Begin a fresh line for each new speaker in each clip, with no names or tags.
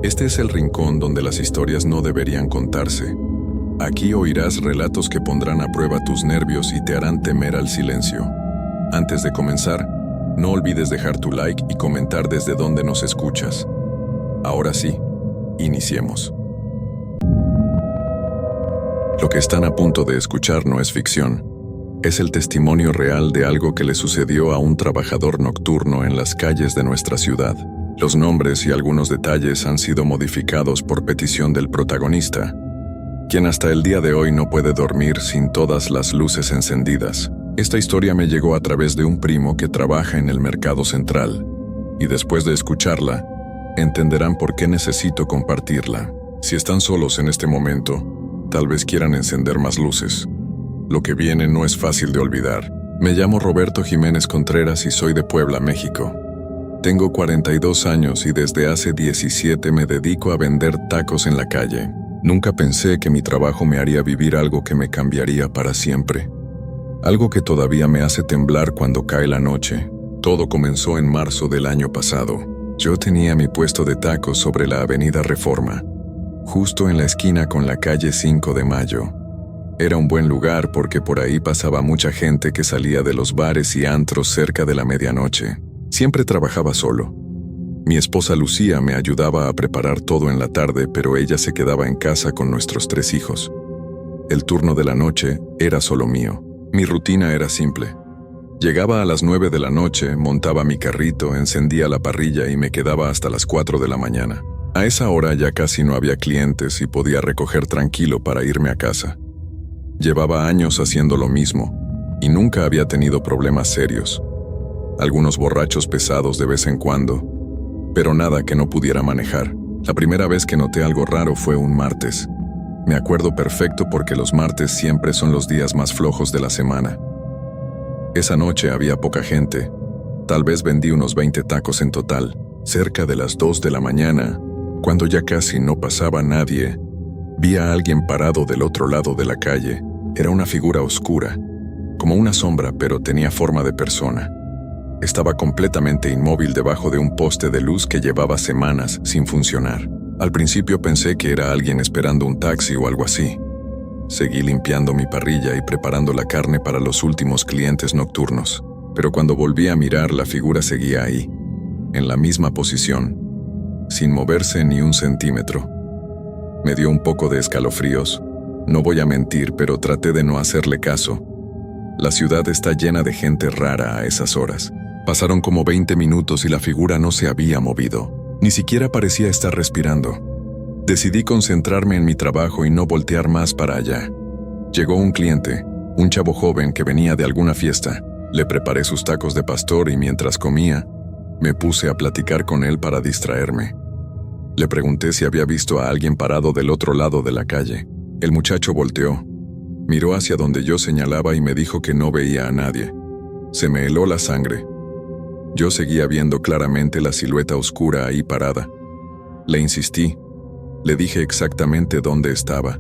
Este es el rincón donde las historias no deberían contarse. Aquí oirás relatos que pondrán a prueba tus nervios y te harán temer al silencio. Antes de comenzar, no olvides dejar tu like y comentar desde dónde nos escuchas. Ahora sí, iniciemos. Lo que están a punto de escuchar no es ficción. Es el testimonio real de algo que le sucedió a un trabajador nocturno en las calles de nuestra ciudad. Los nombres y algunos detalles han sido modificados por petición del protagonista, quien hasta el día de hoy no puede dormir sin todas las luces encendidas. Esta historia me llegó a través de un primo que trabaja en el mercado central, y después de escucharla, entenderán por qué necesito compartirla. Si están solos en este momento, tal vez quieran encender más luces. Lo que viene no es fácil de olvidar. Me llamo Roberto Jiménez Contreras y soy de Puebla, México. Tengo 42 años y desde hace 17 me dedico a vender tacos en la calle. Nunca pensé que mi trabajo me haría vivir algo que me cambiaría para siempre. Algo que todavía me hace temblar cuando cae la noche. Todo comenzó en marzo del año pasado. Yo tenía mi puesto de tacos sobre la avenida Reforma, justo en la esquina con la calle 5 de Mayo. Era un buen lugar porque por ahí pasaba mucha gente que salía de los bares y antros cerca de la medianoche. Siempre trabajaba solo. Mi esposa Lucía me ayudaba a preparar todo en la tarde, pero ella se quedaba en casa con nuestros 3 hijos. El turno de la noche era solo mío. Mi rutina era simple. Llegaba a las 9 de la noche, montaba mi carrito, encendía la parrilla y me quedaba hasta las 4 de la mañana. A esa hora ya casi no había clientes y podía recoger tranquilo para irme a casa. Llevaba años haciendo lo mismo y nunca había tenido problemas serios. Algunos borrachos pesados de vez en cuando, pero nada que no pudiera manejar. La primera vez que noté algo raro fue un martes. Me acuerdo perfecto porque los martes siempre son los días más flojos de la semana. Esa noche había poca gente. Tal vez vendí unos 20 tacos en total. Cerca de las 2 de la mañana, cuando ya casi no pasaba nadie, vi a alguien parado del otro lado de la calle. Era una figura oscura, como una sombra, pero tenía forma de persona. Estaba completamente inmóvil debajo de un poste de luz que llevaba semanas sin funcionar. Al principio pensé que era alguien esperando un taxi o algo así. Seguí limpiando mi parrilla y preparando la carne para los últimos clientes nocturnos. Pero cuando volví a mirar, la figura seguía ahí, en la misma posición, sin moverse ni un centímetro. Me dio un poco de escalofríos. No voy a mentir, pero traté de no hacerle caso. La ciudad está llena de gente rara a esas horas. Pasaron como 20 minutos y la figura no se había movido. Ni siquiera parecía estar respirando. Decidí concentrarme en mi trabajo y no voltear más para allá. Llegó un cliente, un chavo joven que venía de alguna fiesta. Le preparé sus tacos de pastor y mientras comía, me puse a platicar con él para distraerme. Le pregunté si había visto a alguien parado del otro lado de la calle. El muchacho volteó, miró hacia donde yo señalaba y me dijo que no veía a nadie. Se me heló la sangre. Yo seguía viendo claramente la silueta oscura ahí parada. Le insistí. Le dije exactamente dónde estaba.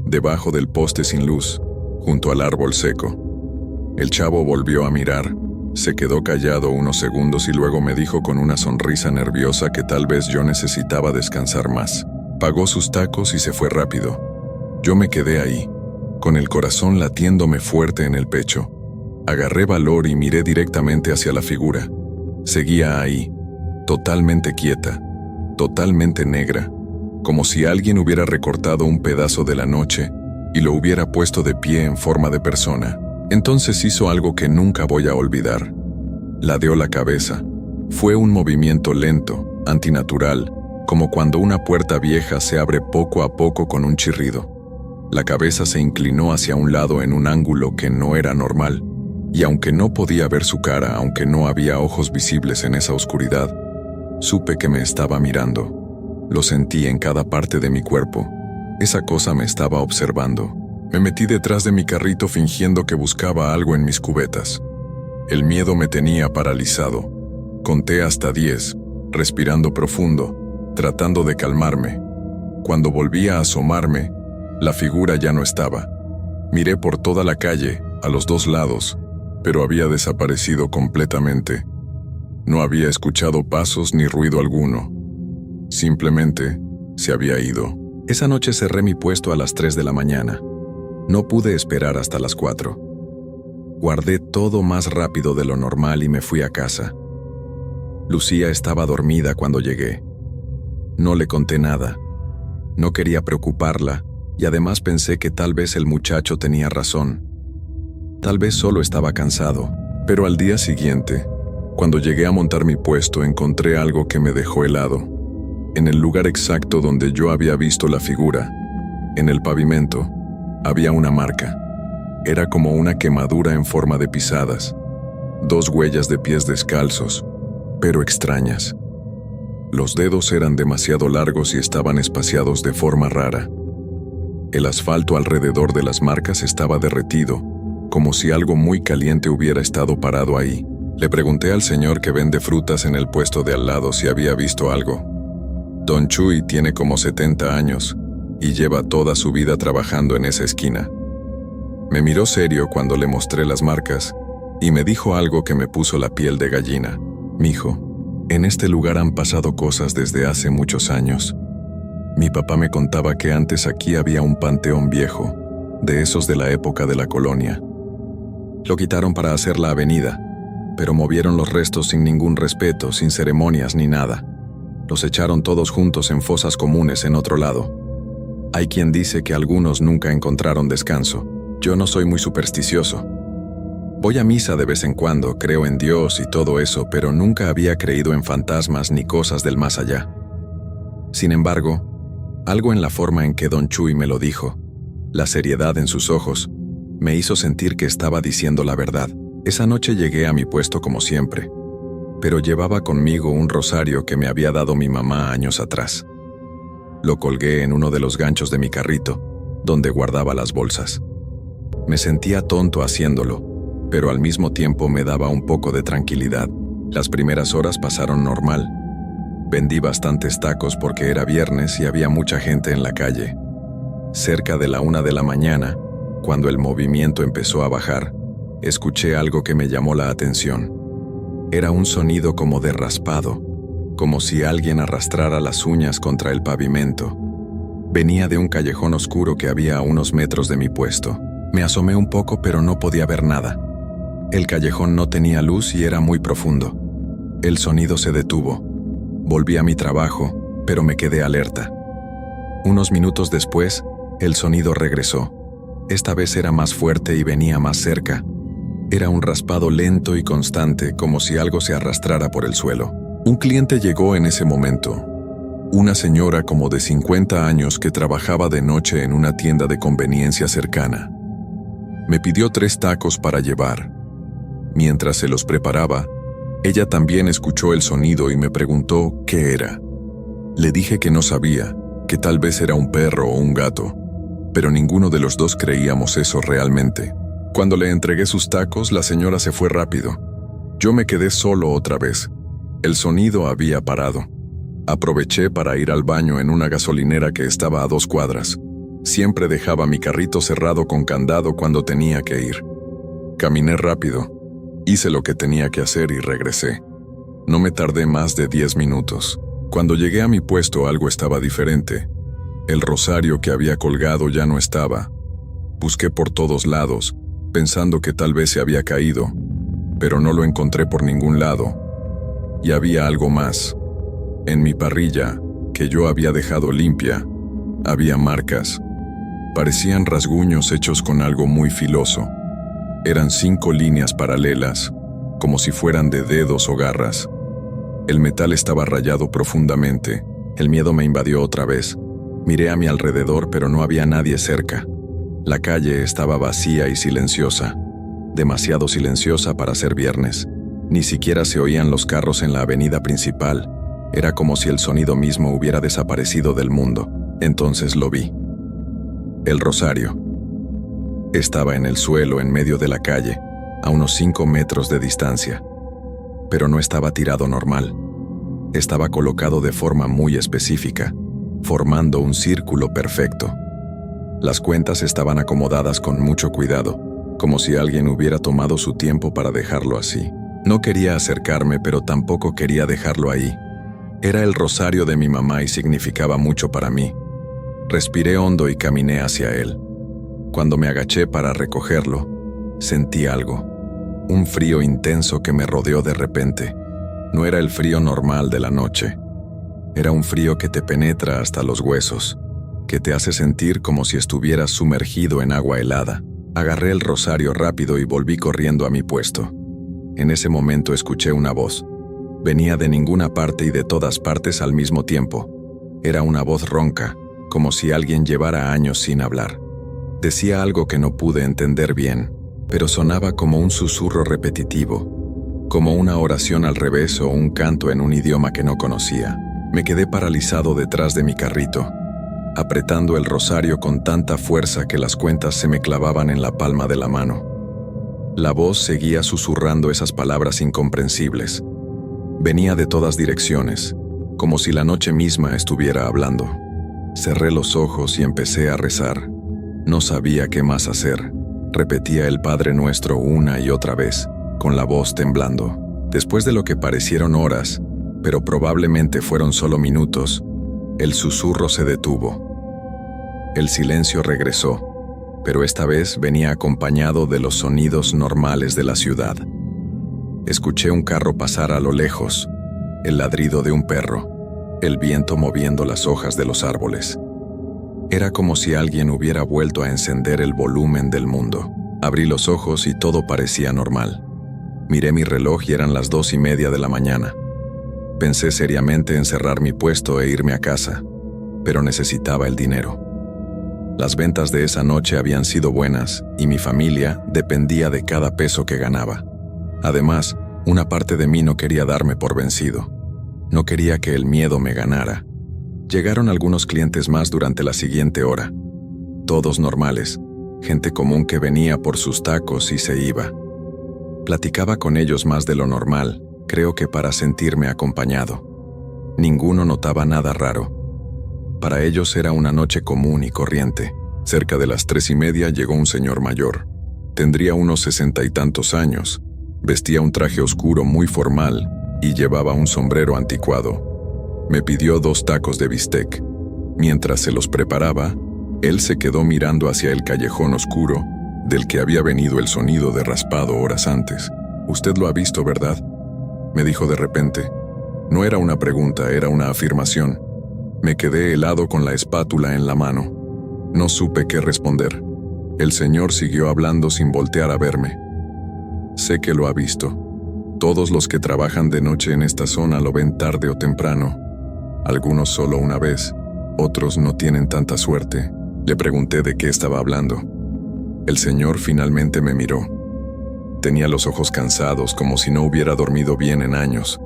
Debajo del poste sin luz, junto al árbol seco. El chavo volvió a mirar. Se quedó callado unos segundos y luego me dijo con una sonrisa nerviosa que tal vez yo necesitaba descansar más. Pagó sus tacos y se fue rápido. Yo me quedé ahí, con el corazón latiéndome fuerte en el pecho. Agarré valor y miré directamente hacia la figura. Seguía ahí, totalmente quieta, totalmente negra, como si alguien hubiera recortado un pedazo de la noche y lo hubiera puesto de pie en forma de persona. Entonces hizo algo que nunca voy a olvidar. Ladeó la cabeza. Fue un movimiento lento, antinatural, como cuando una puerta vieja se abre poco a poco con un chirrido. La cabeza se inclinó hacia un lado en un ángulo que no era normal, y aunque no podía ver su cara, aunque no había ojos visibles en esa oscuridad, supe que me estaba mirando. Lo sentí en cada parte de mi cuerpo. Esa cosa me estaba observando. Me metí detrás de mi carrito fingiendo que buscaba algo en mis cubetas. El miedo me tenía paralizado. Conté hasta 10, respirando profundo, tratando de calmarme. Cuando volví a asomarme, la figura ya no estaba. Miré por toda la calle, a los 2 lados, pero había desaparecido completamente. No había escuchado pasos ni ruido alguno. Simplemente se había ido. Esa noche cerré mi puesto a las 3 de la mañana. No pude esperar hasta las 4. Guardé todo más rápido de lo normal y me fui a casa. Lucía estaba dormida cuando llegué. No le conté nada. No quería preocuparla y además pensé que tal vez el muchacho tenía razón. Tal vez solo estaba cansado. Pero al día siguiente, cuando llegué a montar mi puesto, encontré algo que me dejó helado. En el lugar exacto donde yo había visto la figura, en el pavimento, había una marca. Era como una quemadura en forma de pisadas. 2 huellas de pies descalzos, pero extrañas. Los dedos eran demasiado largos y estaban espaciados de forma rara. El asfalto alrededor de las marcas estaba derretido, como si algo muy caliente hubiera estado parado ahí. Le pregunté al señor que vende frutas en el puesto de al lado si había visto algo. Don Chuy tiene como 70 años y lleva toda su vida trabajando en esa esquina. Me miró serio cuando le mostré las marcas y me dijo algo que me puso la piel de gallina. Mijo, en este lugar han pasado cosas desde hace muchos años. Mi papá me contaba que antes aquí había un panteón viejo, de esos de la época de la colonia. Lo quitaron para hacer la avenida, pero movieron los restos sin ningún respeto, sin ceremonias ni nada. Los echaron todos juntos en fosas comunes en otro lado. Hay quien dice que algunos nunca encontraron descanso. Yo no soy muy supersticioso. Voy a misa de vez en cuando, creo en Dios y todo eso, pero nunca había creído en fantasmas ni cosas del más allá. Sin embargo, algo en la forma en que Don Chuy me lo dijo, la seriedad en sus ojos, me hizo sentir que estaba diciendo la verdad. Esa noche llegué a mi puesto como siempre, pero llevaba conmigo un rosario que me había dado mi mamá años atrás. Lo colgué en uno de los ganchos de mi carrito, donde guardaba las bolsas. Me sentía tonto haciéndolo, pero al mismo tiempo me daba un poco de tranquilidad. Las primeras horas pasaron normal. Vendí bastantes tacos porque era viernes y había mucha gente en la calle. Cerca de la 1 de la mañana, cuando el movimiento empezó a bajar, escuché algo que me llamó la atención. Era un sonido como de raspado, como si alguien arrastrara las uñas contra el pavimento. Venía de un callejón oscuro que había a unos metros de mi puesto. Me asomé un poco, pero no podía ver nada. El callejón no tenía luz y era muy profundo. El sonido se detuvo. Volví a mi trabajo, pero me quedé alerta. Unos minutos después, el sonido regresó. Esta vez era más fuerte y venía más cerca. Era un raspado lento y constante, como si algo se arrastrara por el suelo. Un cliente llegó en ese momento. Una señora como de 50 años que trabajaba de noche en una tienda de conveniencia cercana. Me pidió 3 tacos para llevar. Mientras se los preparaba, ella también escuchó el sonido y me preguntó qué era. Le dije que no sabía, que tal vez era un perro o un gato, pero ninguno de los dos creíamos eso realmente. Cuando le entregué sus tacos, la señora se fue rápido. Yo me quedé solo otra vez. El sonido había parado. Aproveché para ir al baño en una gasolinera que estaba a 2 cuadras. Siempre dejaba mi carrito cerrado con candado cuando tenía que ir. Caminé rápido, hice lo que tenía que hacer y regresé. No me tardé más de 10 minutos. Cuando llegué a mi puesto algo estaba diferente. El rosario que había colgado ya no estaba. Busqué por todos lados, pensando que tal vez se había caído, pero no lo encontré por ningún lado. Y había algo más. En mi parrilla, que yo había dejado limpia, había marcas. Parecían rasguños hechos con algo muy filoso. Eran 5 líneas paralelas, como si fueran de dedos o garras. El metal estaba rayado profundamente. El miedo me invadió otra vez. Miré a mi alrededor, pero no había nadie cerca. La calle estaba vacía y silenciosa. Demasiado silenciosa para ser viernes. Ni siquiera se oían los carros en la avenida principal. Era como si el sonido mismo hubiera desaparecido del mundo. Entonces lo vi. El rosario. Estaba en el suelo en medio de la calle, a unos 5 metros de distancia. Pero no estaba tirado normal. Estaba colocado de forma muy específica, formando un círculo perfecto. Las cuentas estaban acomodadas con mucho cuidado, como si alguien hubiera tomado su tiempo para dejarlo así. No quería acercarme, pero tampoco quería dejarlo ahí. Era el rosario de mi mamá y significaba mucho para mí. Respiré hondo y caminé hacia él. Cuando me agaché para recogerlo, sentí algo. Un frío intenso que me rodeó de repente. No era el frío normal de la noche. Era un frío que te penetra hasta los huesos, que te hace sentir como si estuvieras sumergido en agua helada. Agarré el rosario rápido y volví corriendo a mi puesto. En ese momento escuché una voz. Venía de ninguna parte y de todas partes al mismo tiempo. Era una voz ronca, como si alguien llevara años sin hablar. Decía algo que no pude entender bien, pero sonaba como un susurro repetitivo, como una oración al revés o un canto en un idioma que no conocía. Me quedé paralizado detrás de mi carrito, apretando el rosario con tanta fuerza que las cuentas se me clavaban en la palma de la mano. La voz seguía susurrando esas palabras incomprensibles. Venía de todas direcciones, como si la noche misma estuviera hablando. Cerré los ojos y empecé a rezar. No sabía qué más hacer. Repetía el Padre Nuestro una y otra vez, con la voz temblando. Después de lo que parecieron horas, pero probablemente fueron solo minutos, el susurro se detuvo. El silencio regresó, pero esta vez venía acompañado de los sonidos normales de la ciudad. Escuché un carro pasar a lo lejos, el ladrido de un perro, el viento moviendo las hojas de los árboles. Era como si alguien hubiera vuelto a encender el volumen del mundo. Abrí los ojos y todo parecía normal. Miré mi reloj y eran las 2:30 de la mañana. Pensé seriamente en cerrar mi puesto e irme a casa, pero necesitaba el dinero. Las ventas de esa noche habían sido buenas y mi familia dependía de cada peso que ganaba. Además, una parte de mí no quería darme por vencido. No quería que el miedo me ganara. Llegaron algunos clientes más durante la siguiente hora. Todos normales, gente común que venía por sus tacos y se iba. Platicaba con ellos más de lo normal, creo que para sentirme acompañado. Ninguno notaba nada raro. Para ellos era una noche común y corriente. Cerca de las 3:30 llegó un señor mayor. Tendría unos 60 y tantos años. Vestía un traje oscuro muy formal y llevaba un sombrero anticuado. Me pidió 2 tacos de bistec. Mientras se los preparaba, él se quedó mirando hacia el callejón oscuro del que había venido el sonido de raspado horas antes. «Usted lo ha visto, ¿verdad?», me dijo de repente. No era una pregunta, era una afirmación. Me quedé helado con la espátula en la mano. No supe qué responder. El señor siguió hablando sin voltear a verme. «Sé que lo ha visto. Todos los que trabajan de noche en esta zona lo ven tarde o temprano. Algunos solo una vez, otros no tienen tanta suerte». Le pregunté de qué estaba hablando. El señor finalmente me miró. Tenía los ojos cansados, como si no hubiera dormido bien en años.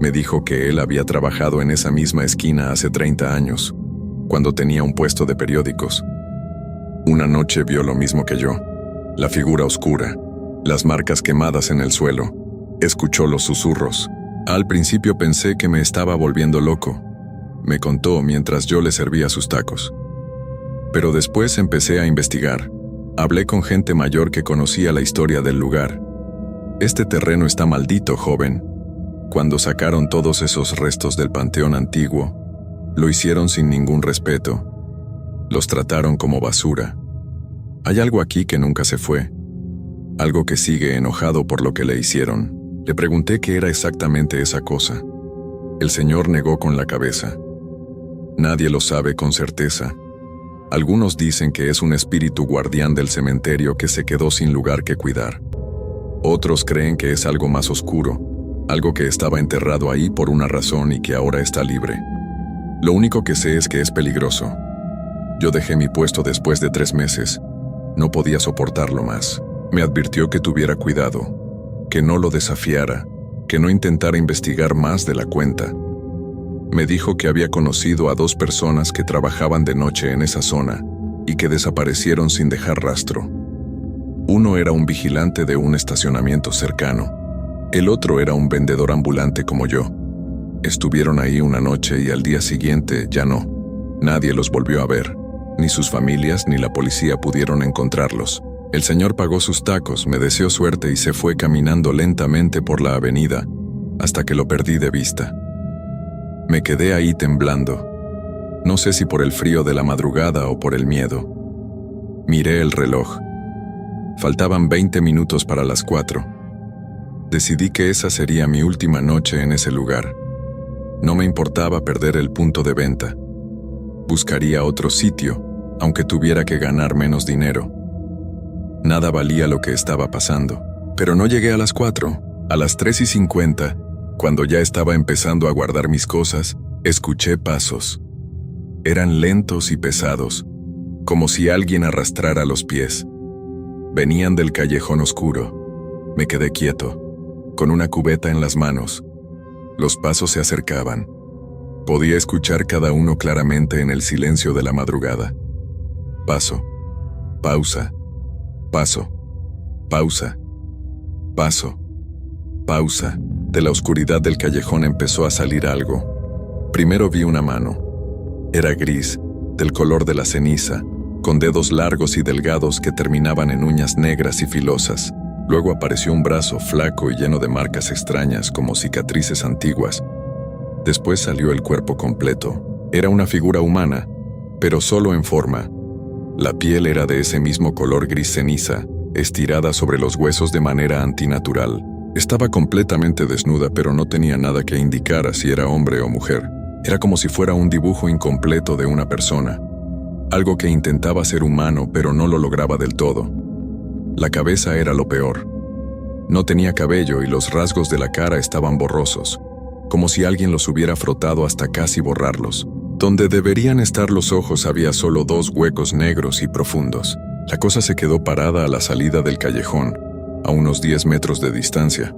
Me dijo que él había trabajado en esa misma esquina hace 30 años, cuando tenía un puesto de periódicos. Una noche vio lo mismo que yo, la figura oscura, las marcas quemadas en el suelo. Escuchó los susurros. Al principio pensé que me estaba volviendo loco, me contó mientras yo le servía sus tacos. Pero después empecé a investigar. Hablé con gente mayor que conocía la historia del lugar. «Este terreno está maldito, joven. Cuando sacaron todos esos restos del panteón antiguo, lo hicieron sin ningún respeto. Los trataron como basura. Hay algo aquí que nunca se fue. Algo que sigue enojado por lo que le hicieron». Le pregunté qué era exactamente esa cosa. El señor negó con la cabeza. «Nadie lo sabe con certeza. Algunos dicen que es un espíritu guardián del cementerio que se quedó sin lugar que cuidar. Otros creen que es algo más oscuro, algo que estaba enterrado ahí por una razón y que ahora está libre. Lo único que sé es que es peligroso. Yo dejé mi puesto después de 3 meses. No podía soportarlo más. Me advirtió que tuviera cuidado, que no lo desafiara, que no intentara investigar más de la cuenta. Me dijo que había conocido a 2 personas que trabajaban de noche en esa zona y que desaparecieron sin dejar rastro. Uno era un vigilante de un estacionamiento cercano. El otro era un vendedor ambulante como yo. Estuvieron ahí una noche y al día siguiente ya no. Nadie los volvió a ver. Ni sus familias ni la policía pudieron encontrarlos. El señor pagó sus tacos, me deseó suerte y se fue caminando lentamente por la avenida hasta que lo perdí de vista. Me quedé ahí temblando. No sé si por el frío de la madrugada o por el miedo. Miré el reloj. Faltaban 20 minutos para las 4. Decidí que esa sería mi última noche en ese lugar. No me importaba perder el punto de venta. Buscaría otro sitio, aunque tuviera que ganar menos dinero. Nada valía lo que estaba pasando. Pero no llegué a las 4. A las 3:50, cuando ya estaba empezando a guardar mis cosas, escuché pasos. Eran lentos y pesados, como si alguien arrastrara los pies. Venían del callejón oscuro. Me quedé quieto, con una cubeta en las manos. Los pasos se acercaban. Podía escuchar cada uno claramente en el silencio de la madrugada. Paso. Pausa. Paso. Pausa. Paso. Pausa. De la oscuridad del callejón empezó a salir algo. Primero vi una mano. Era gris, del color de la ceniza, con dedos largos y delgados que terminaban en uñas negras y filosas. Luego apareció un brazo flaco y lleno de marcas extrañas como cicatrices antiguas. Después salió el cuerpo completo. Era una figura humana, pero solo en forma. La piel era de ese mismo color gris ceniza, estirada sobre los huesos de manera antinatural. Estaba completamente desnuda, pero no tenía nada que indicara si era hombre o mujer. Era como si fuera un dibujo incompleto de una persona. Algo que intentaba ser humano, pero no lo lograba del todo. La cabeza era lo peor. No tenía cabello y los rasgos de la cara estaban borrosos, como si alguien los hubiera frotado hasta casi borrarlos. Donde deberían estar los ojos había solo 2 huecos negros y profundos. La cosa se quedó parada a la salida del callejón, a unos 10 metros de distancia.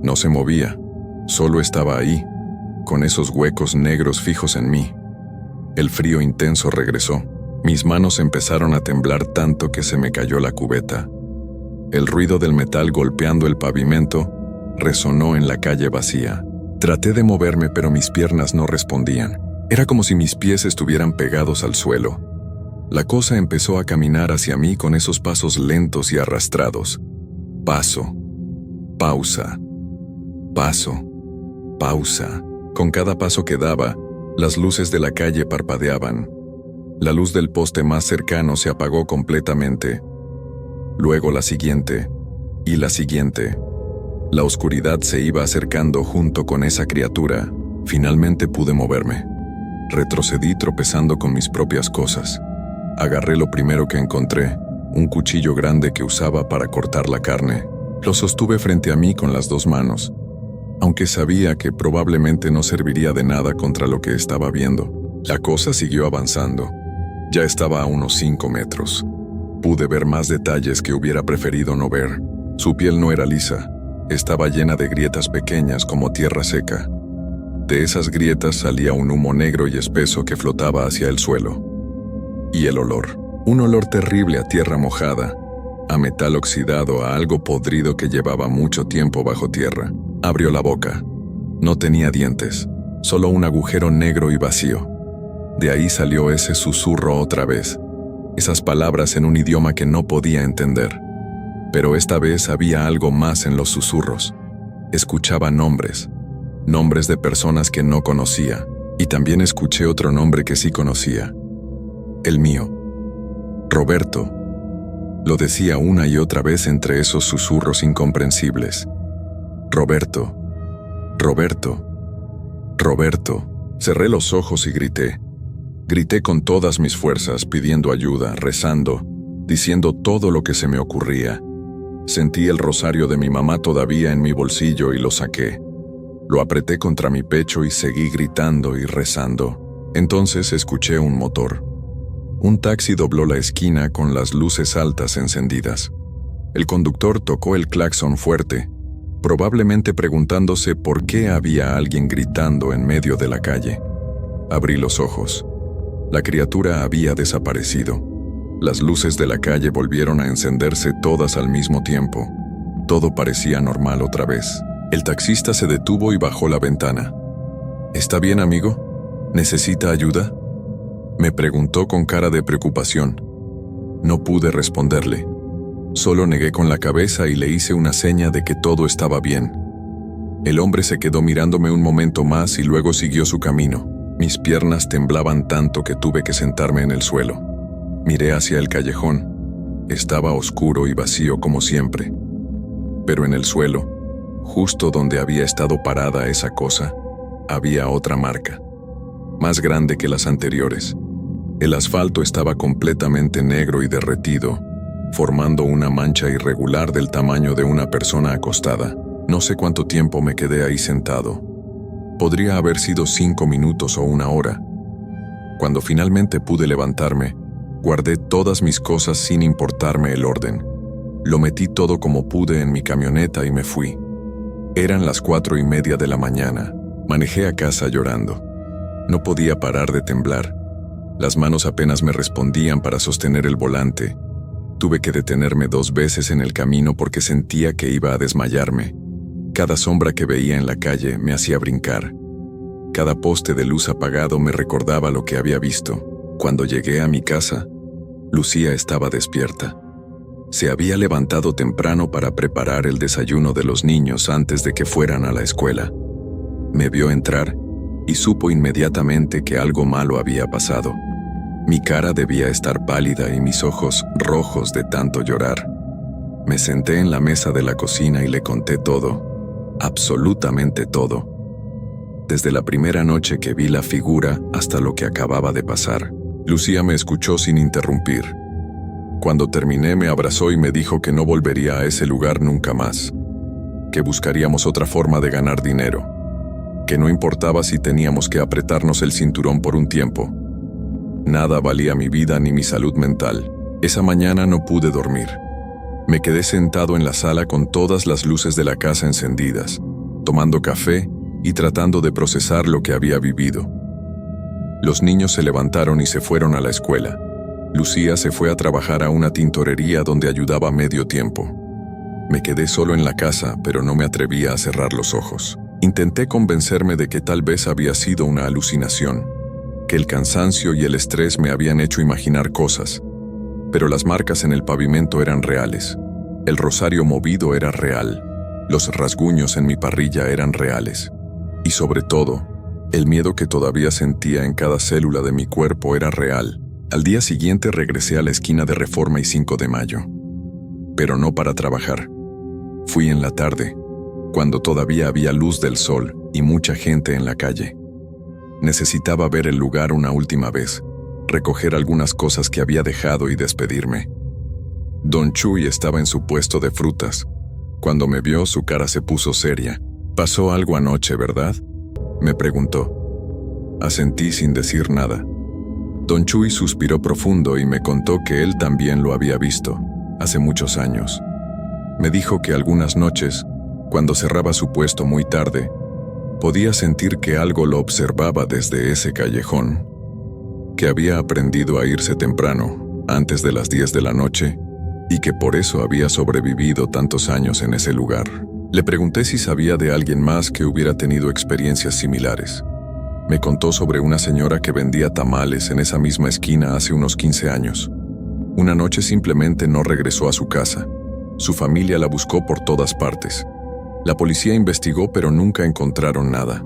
No se movía, solo estaba ahí, con esos huecos negros fijos en mí. El frío intenso regresó. Mis manos empezaron a temblar tanto que se me cayó la cubeta. El ruido del metal golpeando el pavimento resonó en la calle vacía. Traté de moverme, pero mis piernas no respondían. Era como si mis pies estuvieran pegados al suelo. La cosa empezó a caminar hacia mí con esos pasos lentos y arrastrados. Paso. Pausa. Paso. Pausa. Con cada paso que daba, las luces de la calle parpadeaban. La luz del poste más cercano se apagó completamente. Luego la siguiente, y la siguiente. La oscuridad se iba acercando junto con esa criatura. Finalmente pude moverme. Retrocedí tropezando con mis propias cosas. Agarré lo primero que encontré, un cuchillo grande que usaba para cortar la carne. Lo sostuve frente a mí con las 2 manos, aunque sabía que probablemente no serviría de nada contra lo que estaba viendo. La cosa siguió avanzando. Ya estaba a unos 5 metros. Pude ver más detalles que hubiera preferido no ver. Su piel no era lisa, estaba llena de grietas pequeñas como tierra seca. De esas grietas salía un humo negro y espeso que flotaba hacia el suelo. Y el olor. Un olor terrible a tierra mojada, a metal oxidado, a algo podrido que llevaba mucho tiempo bajo tierra. Abrió la boca. No tenía dientes, solo un agujero negro y vacío. De ahí salió ese susurro otra vez, esas palabras en un idioma que no podía entender. Pero esta vez había algo más en los susurros. Escuchaba nombres de personas que no conocía, y también escuché otro nombre que sí conocía. El mío. Roberto. Lo decía una y otra vez entre esos susurros incomprensibles. Roberto. Roberto. Roberto. Cerré los ojos y grité. Grité con todas mis fuerzas, pidiendo ayuda, rezando, diciendo todo lo que se me ocurría. Sentí el rosario de mi mamá todavía en mi bolsillo y lo saqué. Lo apreté contra mi pecho y seguí gritando y rezando. Entonces escuché un motor. Un taxi dobló la esquina con las luces altas encendidas. El conductor tocó el claxon fuerte, probablemente preguntándose por qué había alguien gritando en medio de la calle. Abrí los ojos. La criatura había desaparecido. Las luces de la calle volvieron a encenderse todas al mismo tiempo. Todo parecía normal otra vez. El taxista se detuvo y bajó la ventana. ¿Está bien, amigo? ¿Necesita ayuda?, me preguntó con cara de preocupación. No pude responderle. Solo negué con la cabeza y le hice una seña de que todo estaba bien. El hombre se quedó mirándome un momento más y luego siguió su camino. Mis piernas temblaban tanto que tuve que sentarme en el suelo. Miré hacia el callejón. Estaba oscuro y vacío como siempre. Pero en el suelo, justo donde había estado parada esa cosa, había otra marca, más grande que las anteriores. El asfalto estaba completamente negro y derretido, formando una mancha irregular del tamaño de una persona acostada. No sé cuánto tiempo me quedé ahí sentado. Podría haber sido 5 minutos o 1 hora. Cuando finalmente pude levantarme, guardé todas mis cosas sin importarme el orden. Lo metí todo como pude en mi camioneta y me fui. Eran las 4:30 de la mañana. Manejé a casa llorando. No podía parar de temblar. Las manos apenas me respondían para sostener el volante. Tuve que detenerme 2 veces en el camino porque sentía que iba a desmayarme. Cada sombra que veía en la calle me hacía brincar. Cada poste de luz apagado me recordaba lo que había visto. Cuando llegué a mi casa, Lucía estaba despierta. Se había levantado temprano para preparar el desayuno de los niños antes de que fueran a la escuela. Me vio entrar y supo inmediatamente que algo malo había pasado. Mi cara debía estar pálida y mis ojos rojos de tanto llorar. Me senté en la mesa de la cocina y le conté todo. Absolutamente todo. Desde la primera noche que vi la figura hasta lo que acababa de pasar. Lucía me escuchó sin interrumpir. Cuando terminé me abrazó y me dijo que no volvería a ese lugar nunca más, que buscaríamos otra forma de ganar dinero, que no importaba si teníamos que apretarnos el cinturón por un tiempo. Nada valía mi vida ni mi salud mental. Esa mañana no pude dormir. Me quedé sentado en la sala con todas las luces de la casa encendidas, tomando café y tratando de procesar lo que había vivido. Los niños se levantaron y se fueron a la escuela. Lucía se fue a trabajar a una tintorería donde ayudaba medio tiempo. Me quedé solo en la casa, pero no me atrevía a cerrar los ojos. Intenté convencerme de que tal vez había sido una alucinación, que el cansancio y el estrés me habían hecho imaginar cosas, pero las marcas en el pavimento eran reales. El rosario movido era real. Los rasguños en mi parrilla eran reales. Y sobre todo, el miedo que todavía sentía en cada célula de mi cuerpo era real. Al día siguiente regresé a la esquina de Reforma y 5 de Mayo. Pero no para trabajar. Fui en la tarde, cuando todavía había luz del sol y mucha gente en la calle. Necesitaba ver el lugar una última vez, recoger algunas cosas que había dejado y despedirme. Don Chuy estaba en su puesto de frutas. Cuando me vio, su cara se puso seria. «¿Pasó algo anoche, verdad?», me preguntó. Asentí sin decir nada. Don Chuy suspiró profundo y me contó que él también lo había visto, hace muchos años. Me dijo que algunas noches, cuando cerraba su puesto muy tarde, podía sentir que algo lo observaba desde ese callejón, que había aprendido a irse temprano, antes de las 10 de la noche, y que por eso había sobrevivido tantos años en ese lugar. Le pregunté si sabía de alguien más que hubiera tenido experiencias similares. Me contó sobre una señora que vendía tamales en esa misma esquina hace unos 15 años. Una noche simplemente no regresó a su casa. Su familia la buscó por todas partes. La policía investigó, pero nunca encontraron nada.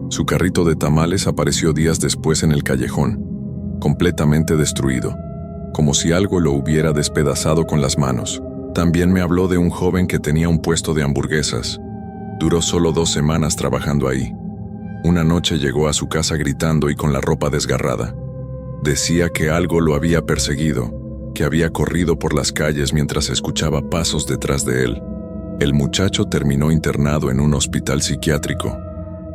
Su carrito de tamales apareció días después en el callejón, completamente destruido, como si algo lo hubiera despedazado con las manos. También me habló de un joven que tenía un puesto de hamburguesas. Duró solo 2 semanas trabajando ahí. Una noche llegó a su casa gritando y con la ropa desgarrada. Decía que algo lo había perseguido, que había corrido por las calles mientras escuchaba pasos detrás de él. El muchacho terminó internado en un hospital psiquiátrico.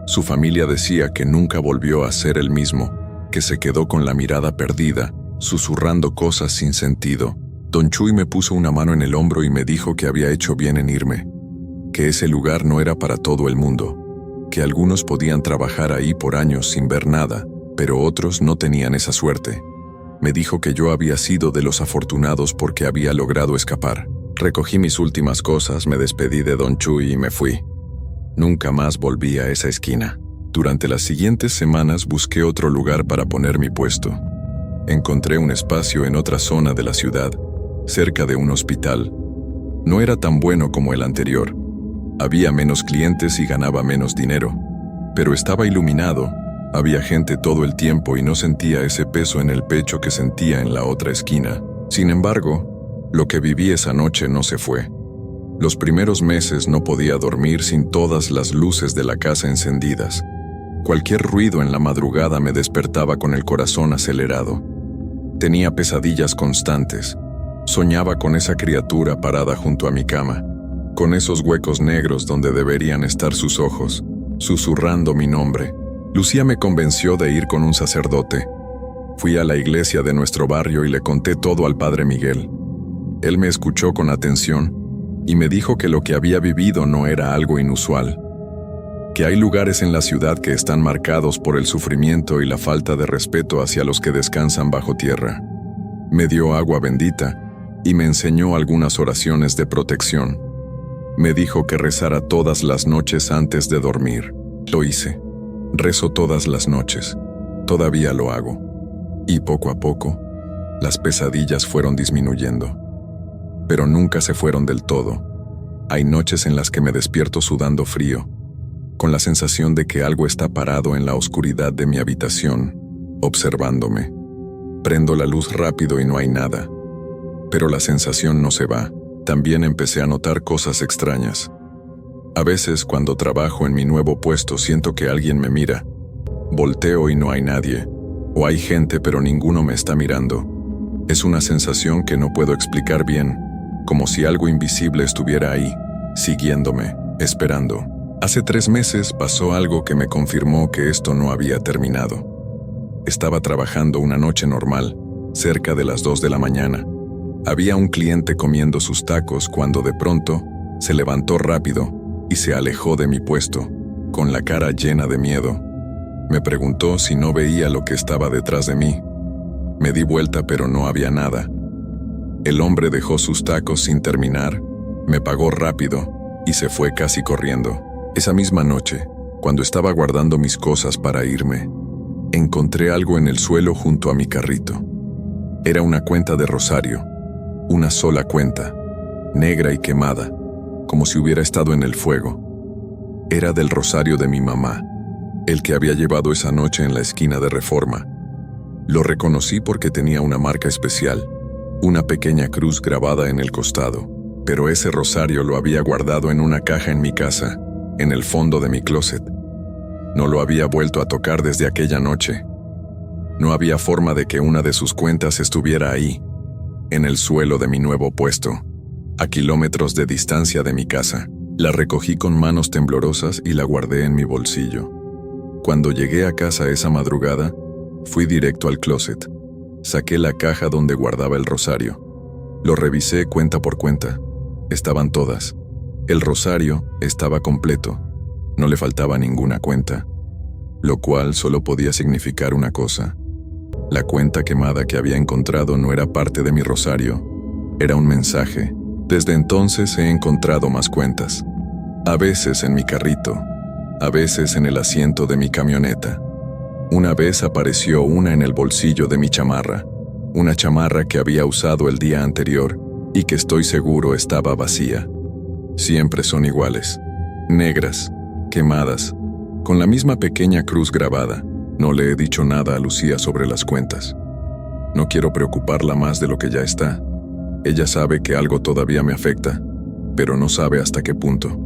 Su familia decía que nunca volvió a ser el mismo, que se quedó con la mirada perdida, susurrando cosas sin sentido. Don Chuy me puso una mano en el hombro y me dijo que había hecho bien en irme, que ese lugar no era para todo el mundo, que algunos podían trabajar ahí por años sin ver nada, pero otros no tenían esa suerte. Me dijo que yo había sido de los afortunados porque había logrado escapar. Recogí mis últimas cosas, me despedí de Don Chuy y me fui. Nunca más volví a esa esquina. Durante las siguientes semanas busqué otro lugar para poner mi puesto. Encontré un espacio en otra zona de la ciudad, cerca de un hospital. No era tan bueno como el anterior, Había menos clientes y ganaba menos dinero, pero estaba iluminado. Había gente todo el tiempo y no sentía ese peso en el pecho que sentía en la otra esquina. Sin embargo, lo que viví esa noche no se fue. Los primeros meses no podía dormir sin todas las luces de la casa encendidas. Cualquier ruido en la madrugada me despertaba con el corazón acelerado. Tenía pesadillas constantes. Soñaba con esa criatura parada junto a mi cama, con esos huecos negros donde deberían estar sus ojos, susurrando mi nombre. Lucía me convenció de ir con un sacerdote. Fui a la iglesia de nuestro barrio y le conté todo al padre Miguel. Él me escuchó con atención y me dijo que lo que había vivido no era algo inusual, que hay lugares en la ciudad que están marcados por el sufrimiento y la falta de respeto hacia los que descansan bajo tierra. Me dio agua bendita y me enseñó algunas oraciones de protección. Me dijo que rezara todas las noches antes de dormir. Lo hice. Rezo todas las noches. Todavía lo hago. Y poco a poco, las pesadillas fueron disminuyendo. Pero nunca se fueron del todo. Hay noches en las que me despierto sudando frío, con la sensación de que algo está parado en la oscuridad de mi habitación, observándome. Prendo la luz rápido y no hay nada. Pero la sensación no se va. También empecé a notar cosas extrañas. A veces, cuando trabajo en mi nuevo puesto, siento que alguien me mira. Volteo y no hay nadie. O hay gente, pero ninguno me está mirando. Es una sensación que no puedo explicar bien, como si algo invisible estuviera ahí, siguiéndome, esperando. Hace 3 meses pasó algo que me confirmó que esto no había terminado. Estaba trabajando una noche normal, cerca de las 2 de la mañana. Había un cliente comiendo sus tacos cuando de pronto se levantó rápido y se alejó de mi puesto, con la cara llena de miedo. Me preguntó si no veía lo que estaba detrás de mí. Me di vuelta, pero no había nada. El hombre dejó sus tacos sin terminar, me pagó rápido y se fue casi corriendo. Esa misma noche, cuando estaba guardando mis cosas para irme, encontré algo en el suelo junto a mi carrito. Era una cuenta de rosario, una sola cuenta, negra y quemada, como si hubiera estado en el fuego. Era del rosario de mi mamá, el que había llevado esa noche en la esquina de Reforma. Lo reconocí porque tenía una marca especial, una pequeña cruz grabada en el costado, pero ese rosario lo había guardado en una caja en mi casa, en el fondo de mi closet. No lo había vuelto a tocar desde aquella noche. No había forma de que una de sus cuentas estuviera ahí, en el suelo de mi nuevo puesto, a kilómetros de distancia de mi casa. La recogí con manos temblorosas y la guardé en mi bolsillo. Cuando llegué a casa esa madrugada, fui directo al closet. Saqué la caja donde guardaba el rosario. Lo revisé cuenta por cuenta. Estaban todas. El rosario estaba completo. No le faltaba ninguna cuenta, lo cual solo podía significar una cosa. La cuenta quemada que había encontrado no era parte de mi rosario. Era un mensaje. Desde entonces he encontrado más cuentas. A veces en mi carrito, a veces en el asiento de mi camioneta. Una vez apareció una en el bolsillo de mi chamarra, una chamarra que había usado el día anterior y que estoy seguro estaba vacía. Siempre son iguales, negras, quemadas, con la misma pequeña cruz grabada. No le he dicho nada a Lucía sobre las cuentas. No quiero preocuparla más de lo que ya está. Ella sabe que algo todavía me afecta, pero no sabe hasta qué punto.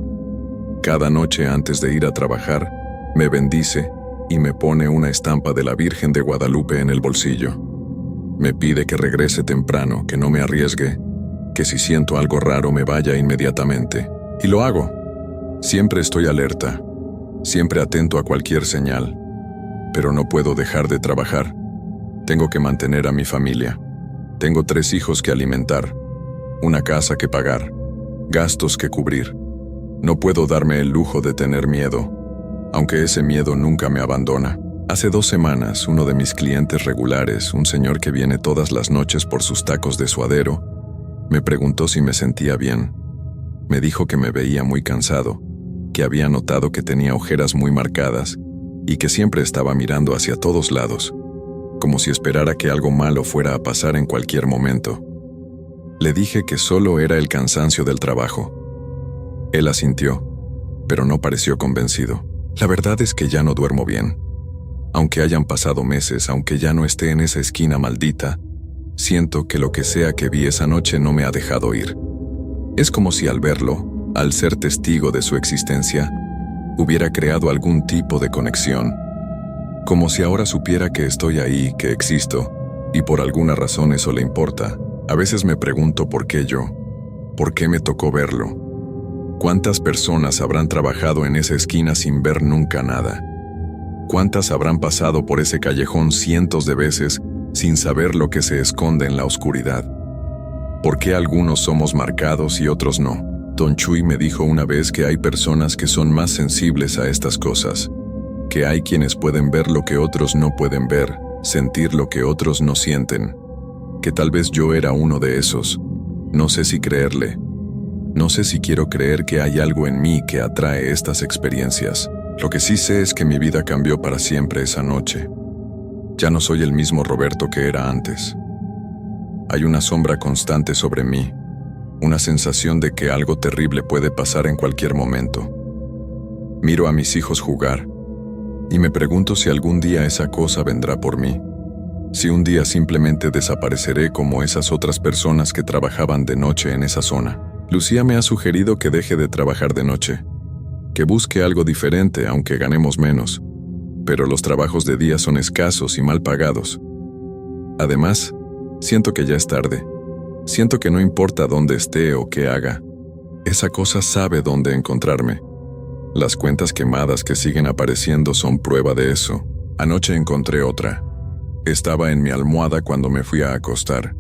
Cada noche antes de ir a trabajar, me bendice y me pone una estampa de la Virgen de Guadalupe en el bolsillo. Me pide que regrese temprano, que no me arriesgue, que si siento algo raro me vaya inmediatamente. Y lo hago. Siempre estoy alerta, siempre atento a cualquier señal. Pero no puedo dejar de trabajar. Tengo que mantener a mi familia. Tengo 3 hijos que alimentar, una casa que pagar, gastos que cubrir. No puedo darme el lujo de tener miedo, aunque ese miedo nunca me abandona. Hace 2 semanas, uno de mis clientes regulares, un señor que viene todas las noches por sus tacos de suadero, me preguntó si me sentía bien. Me dijo que me veía muy cansado, que había notado que tenía ojeras muy marcadas y que siempre estaba mirando hacia todos lados, como si esperara que algo malo fuera a pasar en cualquier momento. Le dije que solo era el cansancio del trabajo. Él asintió. pero no pareció convencido. La verdad es que ya no duermo bien. Aunque hayan pasado meses, aunque ya no esté en esa esquina maldita, siento que lo que sea que vi esa noche no me ha dejado ir. Es como si al verlo, al ser testigo de su existencia, hubiera creado algún tipo de conexión. Como si ahora supiera que estoy ahí, que existo, y por alguna razón eso le importa. A veces me pregunto por qué yo, por qué me tocó verlo. ¿Cuántas personas habrán trabajado en esa esquina sin ver nunca nada? ¿Cuántas habrán pasado por ese callejón cientos de veces sin saber lo que se esconde en la oscuridad? ¿Por qué algunos somos marcados y otros no? Don Chuy me dijo una vez que hay personas que son más sensibles a estas cosas, que hay quienes pueden ver lo que otros no pueden ver, sentir lo que otros no sienten, que tal vez yo era uno de esos. No sé si creerle. No sé si quiero creer que hay algo en mí que atrae estas experiencias. Lo que sí sé es que mi vida cambió para siempre esa noche. Ya no soy el mismo Roberto que era antes. Hay una sombra constante sobre mí, una sensación de que algo terrible puede pasar en cualquier momento. Miro a mis hijos jugar y me pregunto si algún día esa cosa vendrá por mí. Si un día simplemente desapareceré como esas otras personas que trabajaban de noche en esa zona. Lucía me ha sugerido que deje de trabajar de noche, que busque algo diferente aunque ganemos menos, pero los trabajos de día son escasos y mal pagados. Además, siento que ya es tarde. Siento que no importa dónde esté o qué haga, esa cosa sabe dónde encontrarme. Las cuentas quemadas que siguen apareciendo son prueba de eso. Anoche encontré otra. Estaba en mi almohada cuando me fui a acostar.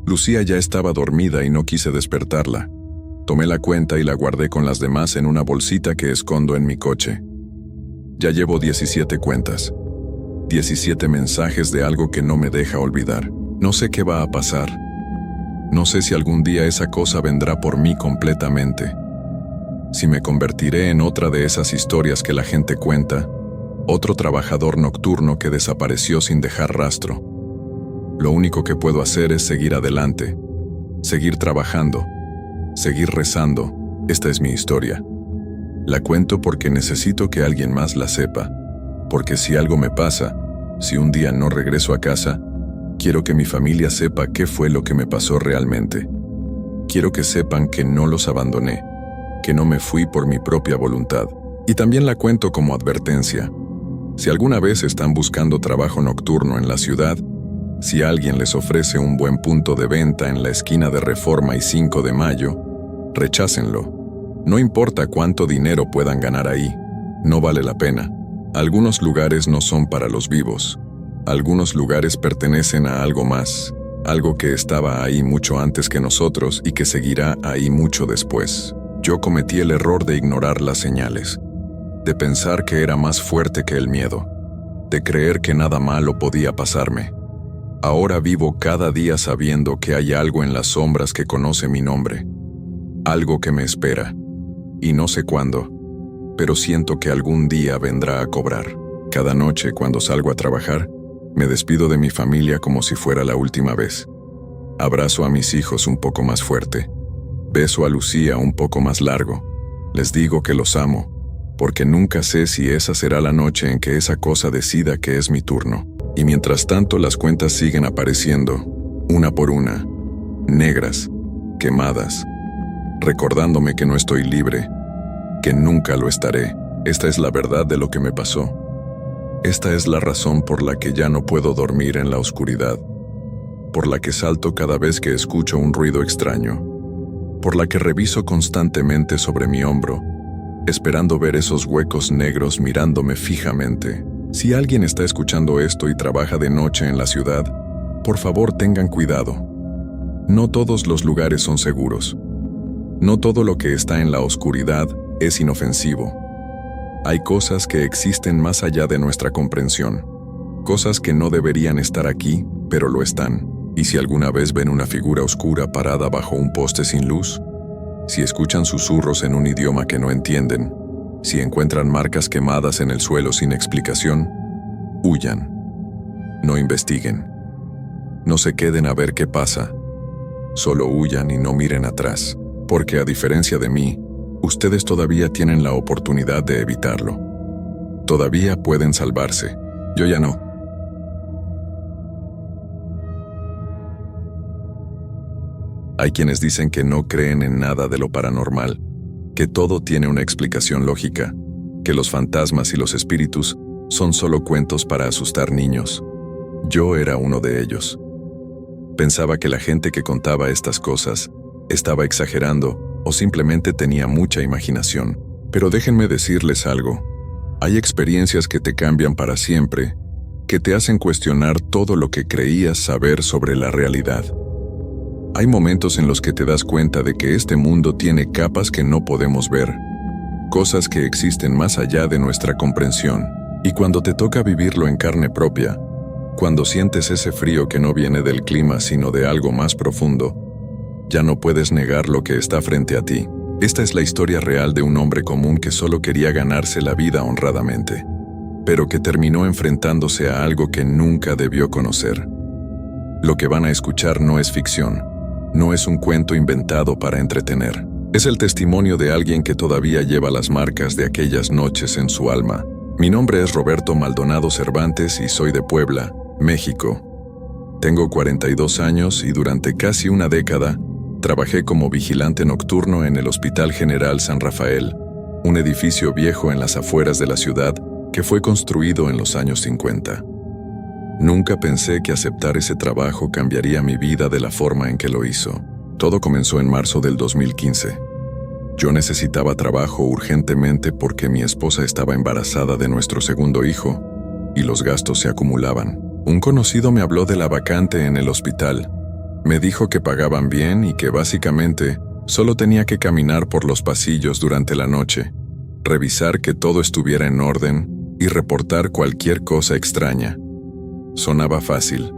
Lucía ya estaba dormida y no quise despertarla. Tomé la cuenta y la guardé con las demás en una bolsita que escondo en mi coche. Ya llevo 17 cuentas. 17 mensajes de algo que no me deja olvidar. No sé qué va a pasar. No sé si algún día esa cosa vendrá por mí completamente. Si me convertiré en otra de esas historias que la gente cuenta, otro trabajador nocturno que desapareció sin dejar rastro. Lo único que puedo hacer es seguir adelante, seguir trabajando, seguir rezando. Esta es mi historia. La cuento porque necesito que alguien más la sepa, porque si algo me pasa, si un día no regreso a casa, quiero que mi familia sepa qué fue lo que me pasó realmente. Quiero que sepan que no los abandoné, que no me fui por mi propia voluntad. Y también la cuento como advertencia. Si alguna vez están buscando trabajo nocturno en la ciudad, si alguien les ofrece un buen punto de venta en la esquina de Reforma y 5 de Mayo, rechácenlo. No importa cuánto dinero puedan ganar ahí, no vale la pena. Algunos lugares no son para los vivos. Algunos lugares pertenecen a algo más, algo que estaba ahí mucho antes que nosotros y que seguirá ahí mucho después. Yo cometí el error de ignorar las señales, de pensar que era más fuerte que el miedo, de creer que nada malo podía pasarme. Ahora vivo cada día sabiendo que hay algo en las sombras que conoce mi nombre, algo que me espera, y no sé cuándo, pero siento que algún día vendrá a cobrar. Cada noche cuando salgo a trabajar, me despido de mi familia como si fuera la última vez. Abrazo a mis hijos un poco más fuerte, beso a Lucía un poco más largo, les digo que los amo, porque nunca sé si esa será la noche en que esa cosa decida que es mi turno. Y mientras tanto las cuentas siguen apareciendo, una por una, negras, quemadas, recordándome que no estoy libre, que nunca lo estaré. Esta es la verdad de lo que me pasó. Esta es la razón por la que ya no puedo dormir en la oscuridad, por la que salto cada vez que escucho un ruido extraño, por la que reviso constantemente sobre mi hombro, esperando ver esos huecos negros mirándome fijamente. Si alguien está escuchando esto y trabaja de noche en la ciudad, por favor tengan cuidado. No todos los lugares son seguros. No todo lo que está en la oscuridad es inofensivo. Hay cosas que existen más allá de nuestra comprensión. Cosas que no deberían estar aquí, pero lo están. Y si alguna vez ven una figura oscura parada bajo un poste sin luz, si escuchan susurros en un idioma que no entienden, si encuentran marcas quemadas en el suelo sin explicación, huyan. No investiguen. No se queden a ver qué pasa. Solo huyan y no miren atrás, porque a diferencia de mí, ustedes todavía tienen la oportunidad de evitarlo. Todavía pueden salvarse. Yo ya no. Hay quienes dicen que no creen en nada de lo paranormal, que todo tiene una explicación lógica, que los fantasmas y los espíritus son solo cuentos para asustar niños. Yo era uno de ellos. Pensaba que la gente que contaba estas cosas estaba exagerando o simplemente tenía mucha imaginación. Pero déjenme decirles algo. Hay experiencias que te cambian para siempre, que te hacen cuestionar todo lo que creías saber sobre la realidad. Hay momentos en los que te das cuenta de que este mundo tiene capas que no podemos ver, cosas que existen más allá de nuestra comprensión, y cuando te toca vivirlo en carne propia, cuando sientes ese frío que no viene del clima sino de algo más profundo, ya no puedes negar lo que está frente a ti. Esta es la historia real de un hombre común que solo quería ganarse la vida honradamente, pero que terminó enfrentándose a algo que nunca debió conocer. Lo que van a escuchar no es ficción. No es un cuento inventado para entretener. Es el testimonio de alguien que todavía lleva las marcas de aquellas noches en su alma. Mi nombre es Roberto Maldonado Cervantes y soy de Puebla, México. Tengo 42 años y durante casi una década trabajé como vigilante nocturno en el Hospital General San Rafael, un edificio viejo en las afueras de la ciudad que fue construido en los años 50. Nunca pensé que aceptar ese trabajo cambiaría mi vida de la forma en que lo hizo. Todo comenzó en marzo del 2015. Yo necesitaba trabajo urgentemente porque mi esposa estaba embarazada de nuestro segundo hijo y los gastos se acumulaban. Un conocido me habló de la vacante en el hospital. Me dijo que pagaban bien y que básicamente solo tenía que caminar por los pasillos durante la noche, revisar que todo estuviera en orden y reportar cualquier cosa extraña. Sonaba fácil.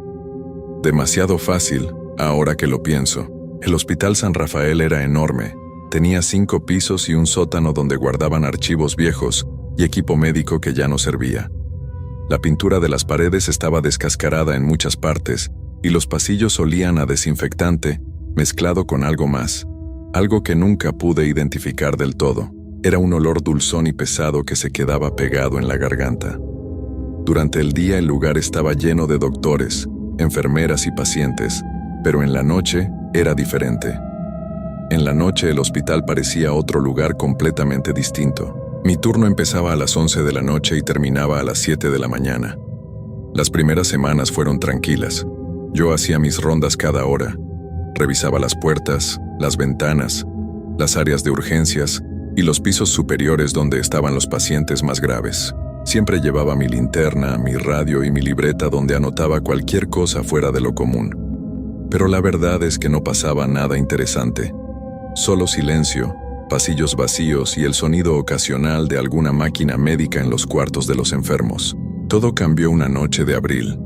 Demasiado fácil, ahora que lo pienso. El Hospital San Rafael era enorme. Tenía 5 pisos y un sótano donde guardaban archivos viejos y equipo médico que ya no servía. La pintura de las paredes estaba descascarada en muchas partes y los pasillos olían a desinfectante mezclado con algo más, algo que nunca pude identificar del todo. Era un olor dulzón y pesado que se quedaba pegado en la garganta. Durante el día el lugar estaba lleno de doctores, enfermeras y pacientes, pero en la noche era diferente. En la noche el hospital parecía otro lugar completamente distinto. Mi turno empezaba a las 11 de la noche y terminaba a las 7 de la mañana. Las primeras semanas fueron tranquilas. Yo hacía mis rondas cada hora. Revisaba las puertas, las ventanas, las áreas de urgencias y los pisos superiores donde estaban los pacientes más graves. Siempre llevaba mi linterna, mi radio y mi libreta donde anotaba cualquier cosa fuera de lo común. Pero la verdad es que no pasaba nada interesante. Solo silencio, pasillos vacíos y el sonido ocasional de alguna máquina médica en los cuartos de los enfermos. Todo cambió una noche de abril.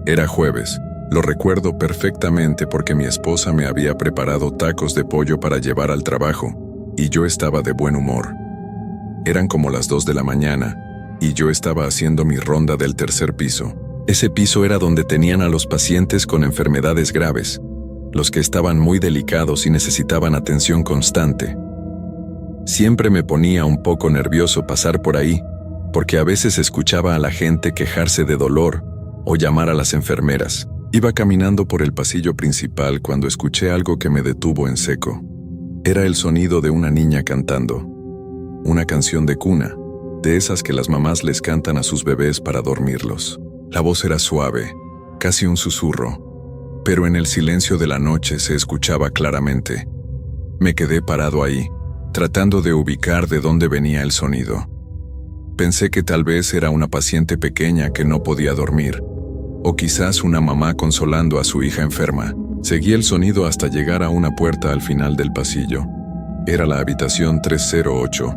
Era jueves. Lo recuerdo perfectamente porque mi esposa me había preparado tacos de pollo para llevar al trabajo, y yo estaba de buen humor. Eran como las 2 de la mañana, y yo estaba haciendo mi ronda del tercer piso. Ese piso era donde tenían a los pacientes con enfermedades graves, los que estaban muy delicados y necesitaban atención constante. Siempre me ponía un poco nervioso pasar por ahí, porque a veces escuchaba a la gente quejarse de dolor o llamar a las enfermeras. Iba caminando por el pasillo principal cuando escuché algo que me detuvo en seco. Era el sonido de una niña cantando. Una canción de cuna, de esas que las mamás les cantan a sus bebés para dormirlos. La voz era suave, casi un susurro, pero en el silencio de la noche se escuchaba claramente. Me quedé parado ahí, tratando de ubicar de dónde venía el sonido. Pensé que tal vez era una paciente pequeña que no podía dormir, o quizás una mamá consolando a su hija enferma. Seguí el sonido hasta llegar a una puerta al final del pasillo. Era la habitación 308.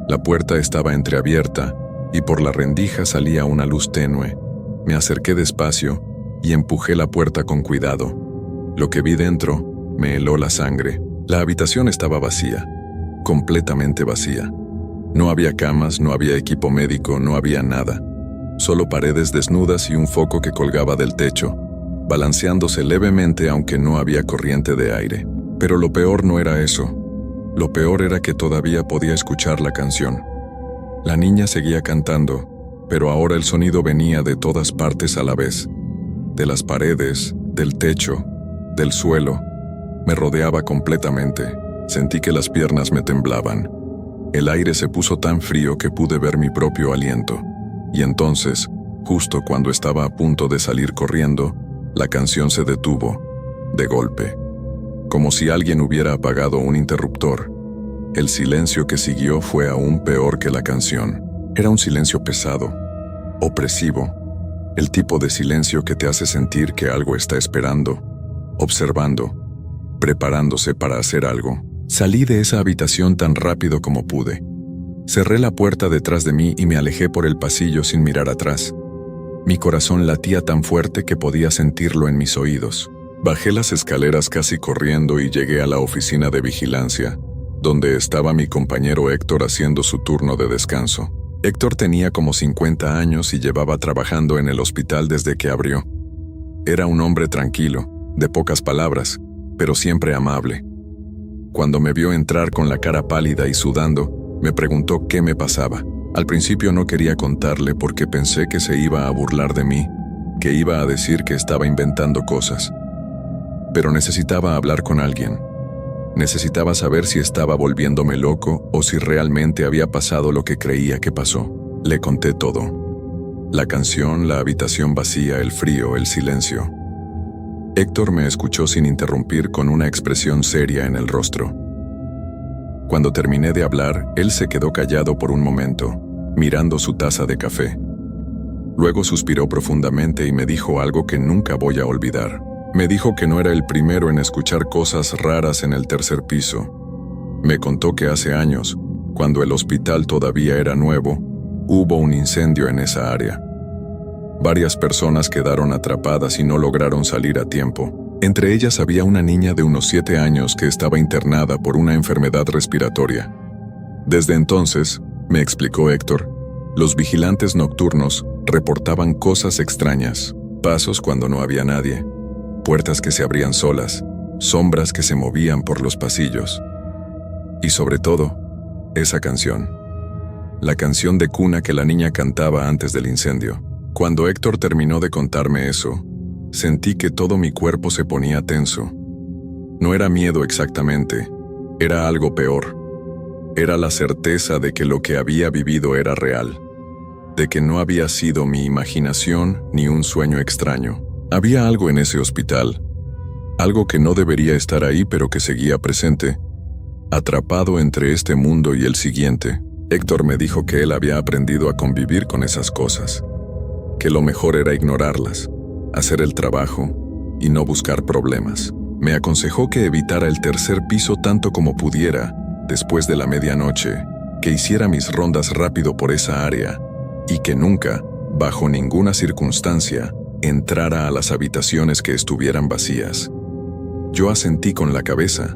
La puerta estaba entreabierta y por la rendija salía una luz tenue. Me acerqué despacio y empujé la puerta con cuidado. Lo que vi dentro me heló la sangre. La habitación estaba vacía, completamente vacía. No había camas, no había equipo médico, no había nada. Solo paredes desnudas y un foco que colgaba del techo, balanceándose levemente aunque no había corriente de aire. Pero lo peor no era eso. Lo peor era que todavía podía escuchar la canción. La niña seguía cantando, pero ahora el sonido venía de todas partes a la vez. De las paredes, del techo, del suelo. Me rodeaba completamente. Sentí que las piernas me temblaban. El aire se puso tan frío que pude ver mi propio aliento. Y entonces, justo cuando estaba a punto de salir corriendo, la canción se detuvo, de golpe. Como si alguien hubiera apagado un interruptor. El silencio que siguió fue aún peor que la canción. Era un silencio pesado, opresivo. El tipo de silencio que te hace sentir que algo está esperando, observando, preparándose para hacer algo. Salí de esa habitación tan rápido como pude. Cerré la puerta detrás de mí y me alejé por el pasillo sin mirar atrás. Mi corazón latía tan fuerte que podía sentirlo en mis oídos. Bajé las escaleras casi corriendo y llegué a la oficina de vigilancia, donde estaba mi compañero Héctor haciendo su turno de descanso. Héctor tenía como 50 años y llevaba trabajando en el hospital desde que abrió. Era un hombre tranquilo, de pocas palabras, pero siempre amable. Cuando me vio entrar con la cara pálida y sudando, me preguntó qué me pasaba. Al principio no quería contarle porque pensé que se iba a burlar de mí, que iba a decir que estaba inventando cosas. Pero necesitaba hablar con alguien. Necesitaba saber si estaba volviéndome loco o si realmente había pasado lo que creía que pasó. Le conté todo. La canción, la habitación vacía, el frío, el silencio. Héctor me escuchó sin interrumpir con una expresión seria en el rostro. Cuando terminé de hablar, él se quedó callado por un momento, mirando su taza de café. Luego suspiró profundamente y me dijo algo que nunca voy a olvidar. Me dijo que no era el primero en escuchar cosas raras en el tercer piso. Me contó que hace años, cuando el hospital todavía era nuevo, hubo un incendio en esa área. Varias personas quedaron atrapadas y no lograron salir a tiempo. Entre ellas había una niña de unos 7 años que estaba internada por una enfermedad respiratoria. Desde entonces, me explicó Héctor, los vigilantes nocturnos reportaban cosas extrañas, pasos cuando no había nadie, puertas que se abrían solas, sombras que se movían por los pasillos. Y sobre todo, esa canción. La canción de cuna que la niña cantaba antes del incendio. Cuando Héctor terminó de contarme eso, sentí que todo mi cuerpo se ponía tenso. No era miedo exactamente, era algo peor. Era la certeza de que lo que había vivido era real, de que no había sido mi imaginación ni un sueño extraño. Había algo en ese hospital, algo que no debería estar ahí pero que seguía presente, atrapado entre este mundo y el siguiente. Héctor me dijo que él había aprendido a convivir con esas cosas, que lo mejor era ignorarlas, hacer el trabajo y no buscar problemas. Me aconsejó que evitara el tercer piso tanto como pudiera después de la medianoche, que hiciera mis rondas rápido por esa área y que nunca, bajo ninguna circunstancia, entrara a las habitaciones que estuvieran vacías. Yo asentí con la cabeza,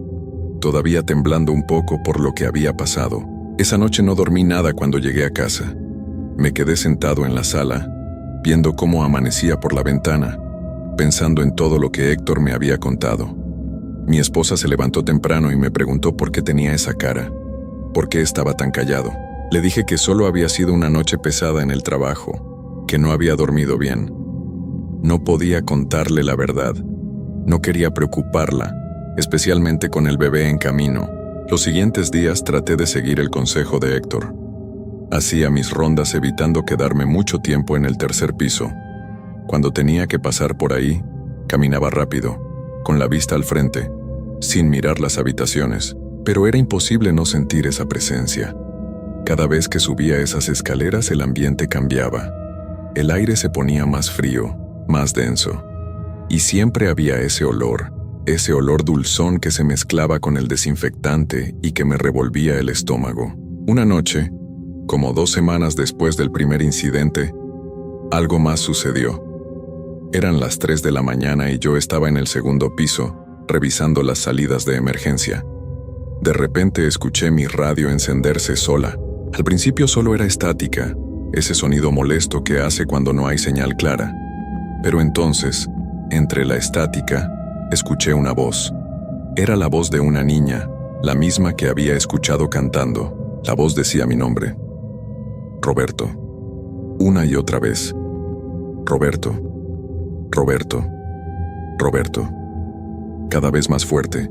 todavía temblando un poco por lo que había pasado. Esa noche no dormí nada cuando llegué a casa. Me quedé sentado en la sala, viendo cómo amanecía por la ventana, pensando en todo lo que Héctor me había contado. Mi esposa se levantó temprano y me preguntó por qué tenía esa cara, por qué estaba tan callado. Le dije que solo había sido una noche pesada en el trabajo, que no había dormido bien. No podía contarle la verdad. No quería preocuparla, especialmente con el bebé en camino. Los siguientes días traté de seguir el consejo de Héctor. Hacía mis rondas evitando quedarme mucho tiempo en el tercer piso. Cuando tenía que pasar por ahí, caminaba rápido, con la vista al frente, sin mirar las habitaciones, pero era imposible no sentir esa presencia. Cada vez que subía esas escaleras el ambiente cambiaba. El aire se ponía más frío, más denso. Y siempre había ese olor dulzón que se mezclaba con el desinfectante y que me revolvía el estómago. Una noche, como 2 semanas después del primer incidente, algo más sucedió. Eran las 3 de la mañana y yo estaba en el segundo piso, revisando las salidas de emergencia. De repente escuché mi radio encenderse sola. Al principio solo era estática, ese sonido molesto que hace cuando no hay señal clara. Pero entonces, entre la estática, escuché una voz. Era la voz de una niña, la misma que había escuchado cantando. La voz decía mi nombre. Roberto. Una y otra vez. Roberto. Roberto. Roberto. Cada vez más fuerte,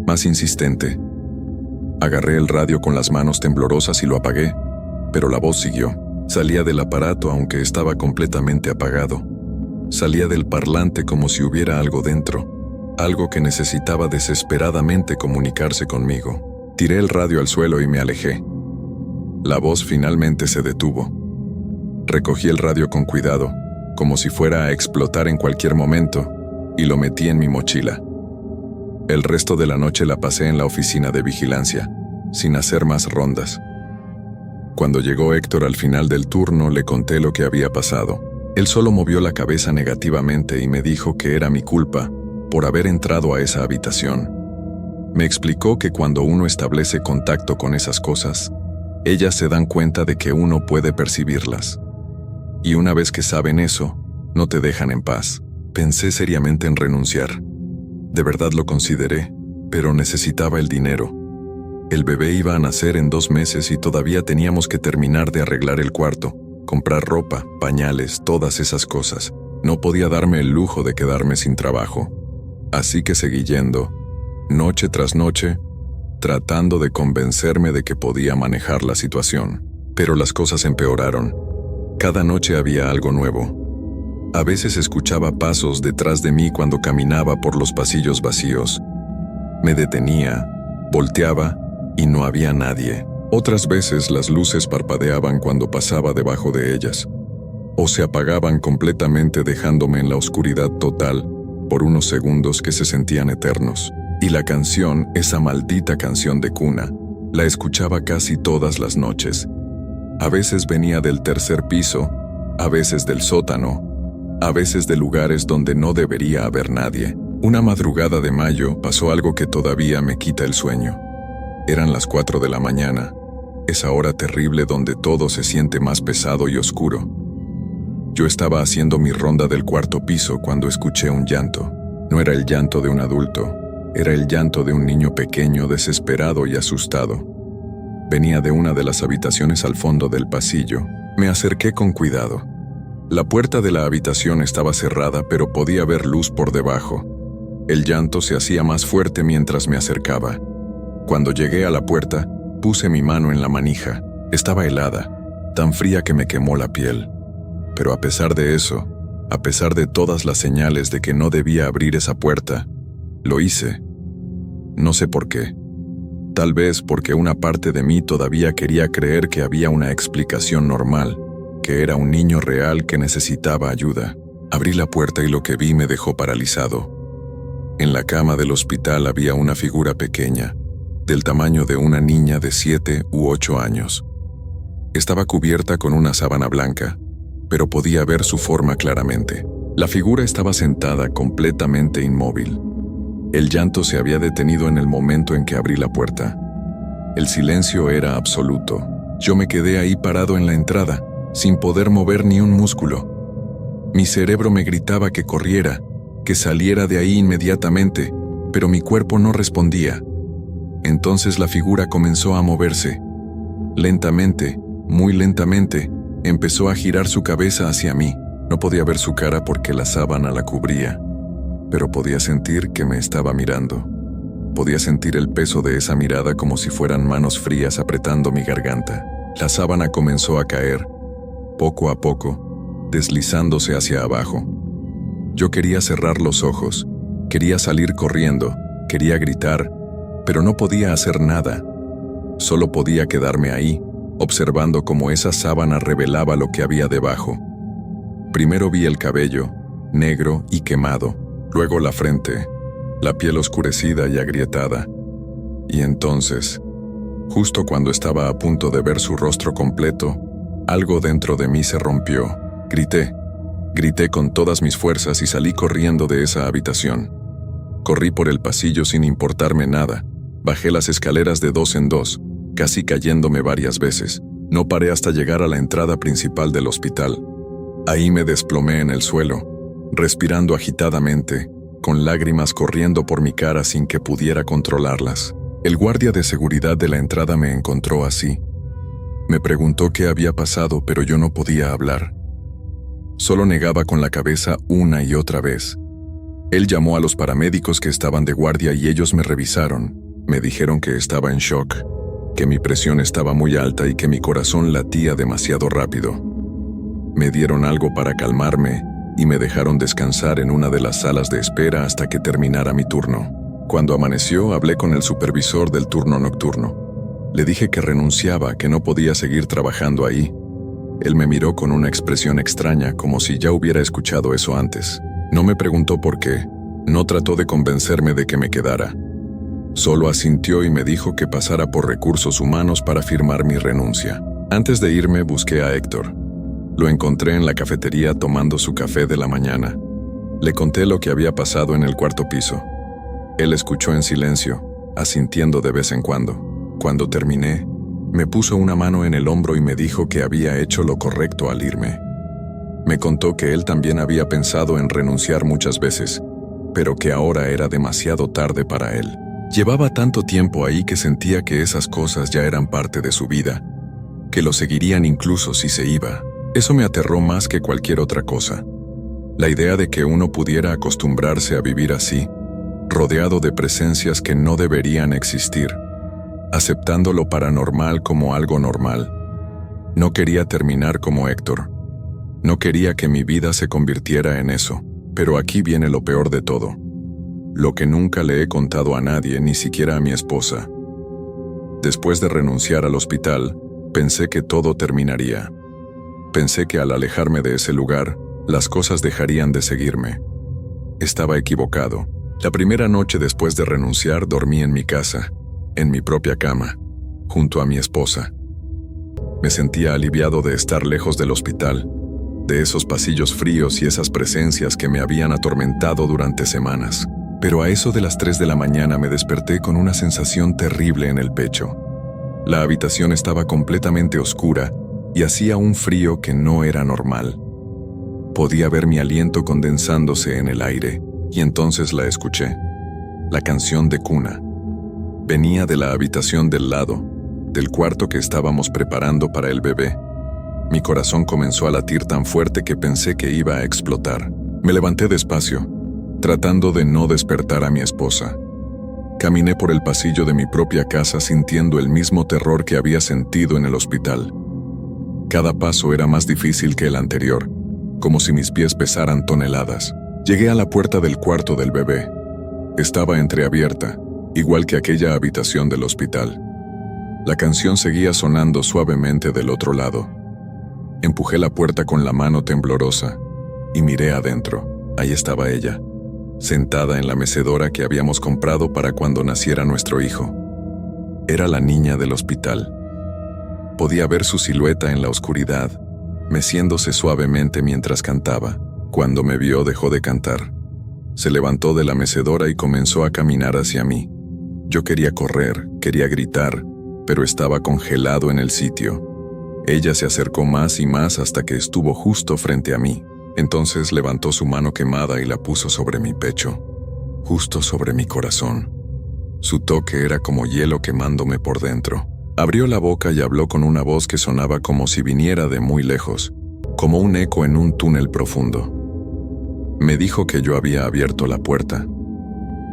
más insistente. Agarré el radio con las manos temblorosas y lo apagué, pero la voz siguió. Salía del aparato aunque estaba completamente apagado. Salía del parlante como si hubiera algo dentro, algo que necesitaba desesperadamente comunicarse conmigo. Tiré el radio al suelo y me alejé. La voz finalmente se detuvo. Recogí el radio con cuidado, como si fuera a explotar en cualquier momento, y lo metí en mi mochila. El resto de la noche la pasé en la oficina de vigilancia, sin hacer más rondas. Cuando llegó Héctor al final del turno, le conté lo que había pasado. Él solo movió la cabeza negativamente y me dijo que era mi culpa por haber entrado a esa habitación. Me explicó que cuando uno establece contacto con esas cosas, ellas se dan cuenta de que uno puede percibirlas. Y una vez que saben eso, no te dejan en paz. Pensé seriamente en renunciar. De verdad lo consideré, pero necesitaba el dinero. El bebé iba a nacer en 2 meses y todavía teníamos que terminar de arreglar el cuarto, comprar ropa, pañales, todas esas cosas. No podía darme el lujo de quedarme sin trabajo. Así que seguí yendo, noche tras noche, tratando de convencerme de que podía manejar la situación. Pero las cosas empeoraron. Cada noche había algo nuevo. A veces escuchaba pasos detrás de mí cuando caminaba por los pasillos vacíos. Me detenía, volteaba y no había nadie. Otras veces las luces parpadeaban cuando pasaba debajo de ellas, o se apagaban completamente dejándome en la oscuridad total por unos segundos que se sentían eternos. Y la canción, esa maldita canción de cuna, la escuchaba casi todas las noches. A veces venía del tercer piso, a veces del sótano, a veces de lugares donde no debería haber nadie. Una madrugada de mayo pasó algo que todavía me quita el sueño. Eran las 4 de la mañana, esa hora terrible donde todo se siente más pesado y oscuro. Yo estaba haciendo mi ronda del 4º piso cuando escuché un llanto. No era el llanto de un adulto, era el llanto de un niño pequeño, desesperado y asustado. Venía de una de las habitaciones al fondo del pasillo. Me acerqué con cuidado. La puerta de la habitación estaba cerrada, pero podía ver luz por debajo. El llanto se hacía más fuerte mientras me acercaba. Cuando llegué a la puerta, puse mi mano en la manija. Estaba helada, tan fría que me quemó la piel. Pero a pesar de eso, a pesar de todas las señales de que no debía abrir esa puerta, lo hice. No sé por qué. Tal vez porque una parte de mí todavía quería creer que había una explicación normal, que era un niño real que necesitaba ayuda. Abrí la puerta y lo que vi me dejó paralizado. En la cama del hospital había una figura pequeña, del tamaño de una niña de 7 u 8 años. Estaba cubierta con una sábana blanca, pero podía ver su forma claramente. La figura estaba sentada completamente inmóvil. El llanto se había detenido en el momento en que abrí la puerta. El silencio era absoluto. Yo me quedé ahí parado en la entrada, sin poder mover ni un músculo. Mi cerebro me gritaba que corriera, que saliera de ahí inmediatamente, pero mi cuerpo no respondía. Entonces la figura comenzó a moverse. Lentamente, muy lentamente, empezó a girar su cabeza hacia mí. No podía ver su cara porque la sábana la cubría, pero podía sentir que me estaba mirando. Podía sentir el peso de esa mirada como si fueran manos frías apretando mi garganta. La sábana comenzó a caer, poco a poco, deslizándose hacia abajo. Yo quería cerrar los ojos, quería salir corriendo, quería gritar, pero no podía hacer nada. Solo podía quedarme ahí, observando cómo esa sábana revelaba lo que había debajo. Primero vi el cabello, negro y quemado, luego la frente, la piel oscurecida y agrietada. Y entonces, justo cuando estaba a punto de ver su rostro completo, algo dentro de mí se rompió. Grité con todas mis fuerzas y salí corriendo de esa habitación. Corrí por el pasillo sin importarme nada. Bajé las escaleras de 2 en 2, casi cayéndome varias veces. No paré hasta llegar a la entrada principal del hospital. Ahí me desplomé en el suelo, respirando agitadamente, con lágrimas corriendo por mi cara sin que pudiera controlarlas. El guardia de seguridad de la entrada me encontró así. Me preguntó qué había pasado, pero yo no podía hablar. Solo negaba con la cabeza una y otra vez. Él llamó a los paramédicos que estaban de guardia y ellos me revisaron. Me dijeron que estaba en shock, que mi presión estaba muy alta y que mi corazón latía demasiado rápido. Me dieron algo para calmarme y me dejaron descansar en una de las salas de espera hasta que terminara mi turno. Cuando amaneció, hablé con el supervisor del turno nocturno. Le dije que renunciaba, que no podía seguir trabajando ahí. Él me miró con una expresión extraña, como si ya hubiera escuchado eso antes. No me preguntó por qué, no trató de convencerme de que me quedara. Solo asintió y me dijo que pasara por recursos humanos para firmar mi renuncia. Antes de irme, busqué a Héctor. Lo encontré en la cafetería tomando su café de la mañana. Le conté lo que había pasado en el cuarto piso. Él escuchó en silencio, asintiendo de vez en cuando. Cuando terminé, me puso una mano en el hombro y me dijo que había hecho lo correcto al irme. Me contó que él también había pensado en renunciar muchas veces, pero que ahora era demasiado tarde para él. Llevaba tanto tiempo ahí que sentía que esas cosas ya eran parte de su vida, que lo seguirían incluso si se iba. Eso me aterró más que cualquier otra cosa. La idea de que uno pudiera acostumbrarse a vivir así, rodeado de presencias que no deberían existir, aceptando lo paranormal como algo normal. No quería terminar como Héctor. No quería que mi vida se convirtiera en eso, pero aquí viene lo peor de todo. Lo que nunca le he contado a nadie, ni siquiera a mi esposa. Después de renunciar al hospital, pensé que todo terminaría. Pensé que al alejarme de ese lugar, las cosas dejarían de seguirme. Estaba equivocado. La primera noche después de renunciar, dormí en mi casa, en mi propia cama, junto a mi esposa. Me sentía aliviado de estar lejos del hospital, de esos pasillos fríos y esas presencias que me habían atormentado durante semanas. Pero a eso de las 3 de la mañana me desperté con una sensación terrible en el pecho. La habitación estaba completamente oscura y hacía un frío que no era normal. Podía ver mi aliento condensándose en el aire, y entonces la escuché. La canción de cuna. Venía de la habitación del lado, del cuarto que estábamos preparando para el bebé. Mi corazón comenzó a latir tan fuerte que pensé que iba a explotar. Me levanté despacio, tratando de no despertar a mi esposa. Caminé por el pasillo de mi propia casa sintiendo el mismo terror que había sentido en el hospital. Cada paso era más difícil que el anterior, como si mis pies pesaran toneladas. Llegué a la puerta del cuarto del bebé. Estaba entreabierta, igual que aquella habitación del hospital. La canción seguía sonando suavemente del otro lado. Empujé la puerta con la mano temblorosa y miré adentro. Ahí estaba ella, sentada en la mecedora que habíamos comprado para cuando naciera nuestro hijo. Era la niña del hospital. Podía ver su silueta en la oscuridad, meciéndose suavemente mientras cantaba. Cuando me vio, dejó de cantar. Se levantó de la mecedora y comenzó a caminar hacia mí. Yo quería correr, quería gritar, pero estaba congelado en el sitio. Ella se acercó más y más hasta que estuvo justo frente a mí. Entonces levantó su mano quemada y la puso sobre mi pecho, justo sobre mi corazón. Su toque era como hielo quemándome por dentro. Abrió la boca y habló con una voz que sonaba como si viniera de muy lejos, como un eco en un túnel profundo. Me dijo que yo había abierto la puerta,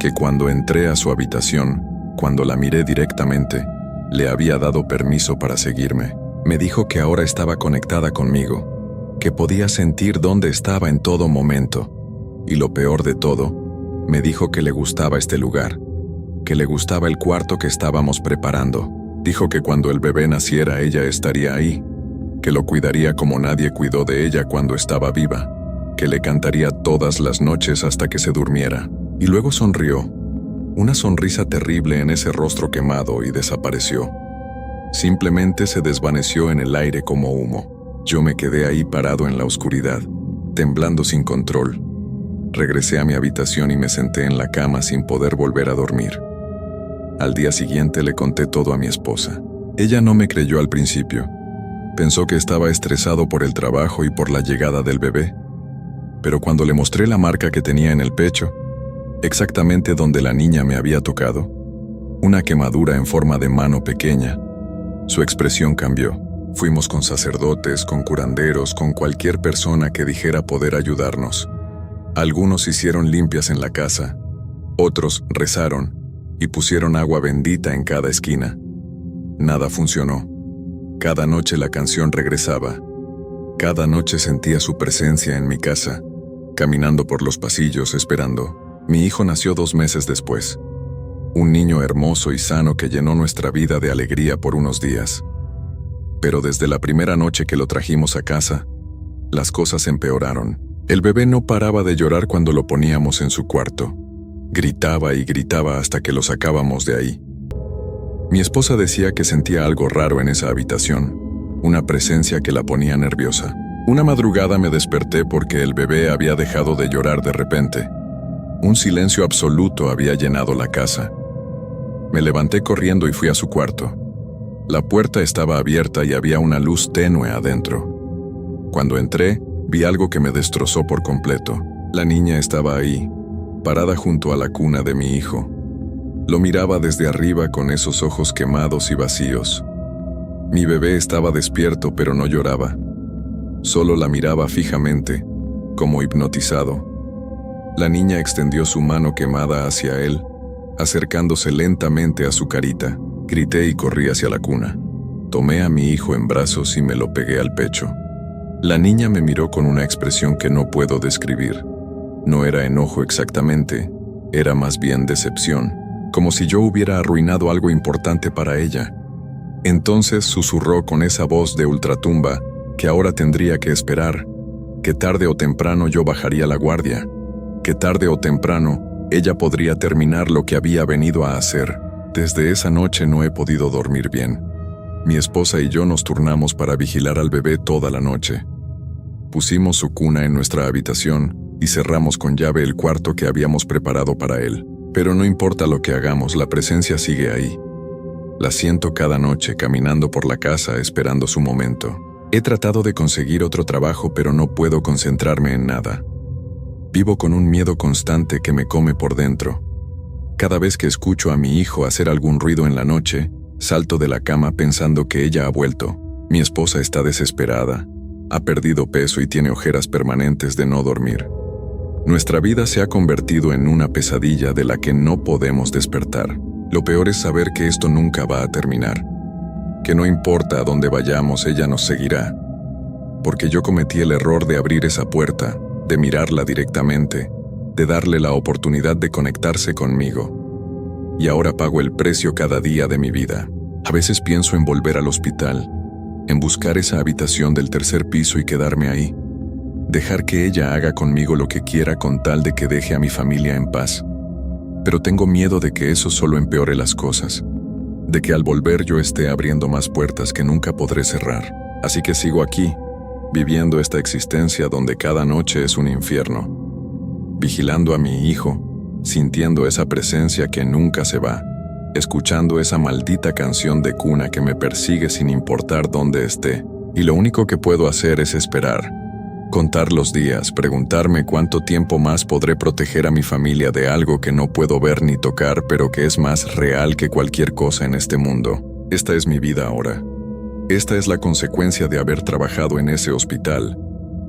que cuando entré a su habitación, cuando la miré directamente, le había dado permiso para seguirme. Me dijo que ahora estaba conectada conmigo, que podía sentir dónde estaba en todo momento. Y lo peor de todo, me dijo que le gustaba este lugar, que le gustaba el cuarto que estábamos preparando. Dijo que cuando el bebé naciera ella estaría ahí, que lo cuidaría como nadie cuidó de ella cuando estaba viva, que le cantaría todas las noches hasta que se durmiera. Y luego sonrió, una sonrisa terrible en ese rostro quemado, y desapareció. Simplemente se desvaneció en el aire como humo. Yo me quedé ahí parado en la oscuridad, temblando sin control. Regresé a mi habitación y me senté en la cama sin poder volver a dormir. Al día siguiente le conté todo a mi esposa. Ella no me creyó al principio. Pensó que estaba estresado por el trabajo y por la llegada del bebé. Pero cuando le mostré la marca que tenía en el pecho, exactamente donde la niña me había tocado, una quemadura en forma de mano pequeña. Su expresión cambió. Fuimos con sacerdotes, con curanderos, con cualquier persona que dijera poder ayudarnos. Algunos hicieron limpias en la casa, otros rezaron y pusieron agua bendita en cada esquina. Nada funcionó. Cada noche la canción regresaba. Cada noche sentía su presencia en mi casa, caminando por los pasillos esperando. Mi hijo nació 2 meses después. Un niño hermoso y sano que llenó nuestra vida de alegría por unos días. Pero desde la primera noche que lo trajimos a casa, las cosas empeoraron. El bebé no paraba de llorar cuando lo poníamos en su cuarto. Gritaba y gritaba hasta que lo sacábamos de ahí. Mi esposa decía que sentía algo raro en esa habitación, una presencia que la ponía nerviosa. Una madrugada me desperté porque el bebé había dejado de llorar de repente. Un silencio absoluto había llenado la casa. Me levanté corriendo y fui a su cuarto. La puerta estaba abierta y había una luz tenue adentro. Cuando entré, vi algo que me destrozó por completo. La niña estaba ahí, parada junto a la cuna de mi hijo. Lo miraba desde arriba con esos ojos quemados y vacíos. Mi bebé estaba despierto pero no lloraba. Solo la miraba fijamente, como hipnotizado. La niña extendió su mano quemada hacia él, acercándose lentamente a su carita. Grité y corrí hacia la cuna. Tomé a mi hijo en brazos y me lo pegué al pecho. La niña me miró con una expresión que no puedo describir. No era enojo exactamente, era más bien decepción, como si yo hubiera arruinado algo importante para ella. Entonces susurró con esa voz de ultratumba que ahora tendría que esperar, que tarde o temprano yo bajaría la guardia, que tarde o temprano ella podría terminar lo que había venido a hacer. Desde esa noche no he podido dormir bien. Mi esposa y yo nos turnamos para vigilar al bebé toda la noche. Pusimos su cuna en nuestra habitación y cerramos con llave el cuarto que habíamos preparado para él. Pero no importa lo que hagamos, la presencia sigue ahí. La siento cada noche caminando por la casa esperando su momento. He tratado de conseguir otro trabajo, pero no puedo concentrarme en nada. Vivo con un miedo constante que me come por dentro. Cada vez que escucho a mi hijo hacer algún ruido en la noche, salto de la cama pensando que ella ha vuelto. Mi esposa está desesperada, ha perdido peso y tiene ojeras permanentes de no dormir. Nuestra vida se ha convertido en una pesadilla de la que no podemos despertar. Lo peor es saber que esto nunca va a terminar, que no importa a dónde vayamos, ella nos seguirá. Porque yo cometí el error de abrir esa puerta, de mirarla directamente, de darle la oportunidad de conectarse conmigo. Y ahora pago el precio cada día de mi vida. A veces pienso en volver al hospital, en buscar esa habitación del 3er piso y quedarme ahí. Dejar que ella haga conmigo lo que quiera con tal de que deje a mi familia en paz. Pero tengo miedo de que eso solo empeore las cosas, de que al volver yo esté abriendo más puertas que nunca podré cerrar. Así que sigo aquí, viviendo esta existencia donde cada noche es un infierno. Vigilando a mi hijo, sintiendo esa presencia que nunca se va, escuchando esa maldita canción de cuna que me persigue sin importar dónde esté. Y lo único que puedo hacer es esperar, contar los días, preguntarme cuánto tiempo más podré proteger a mi familia de algo que no puedo ver ni tocar, pero que es más real que cualquier cosa en este mundo. Esta es mi vida ahora. Esta es la consecuencia de haber trabajado en ese hospital,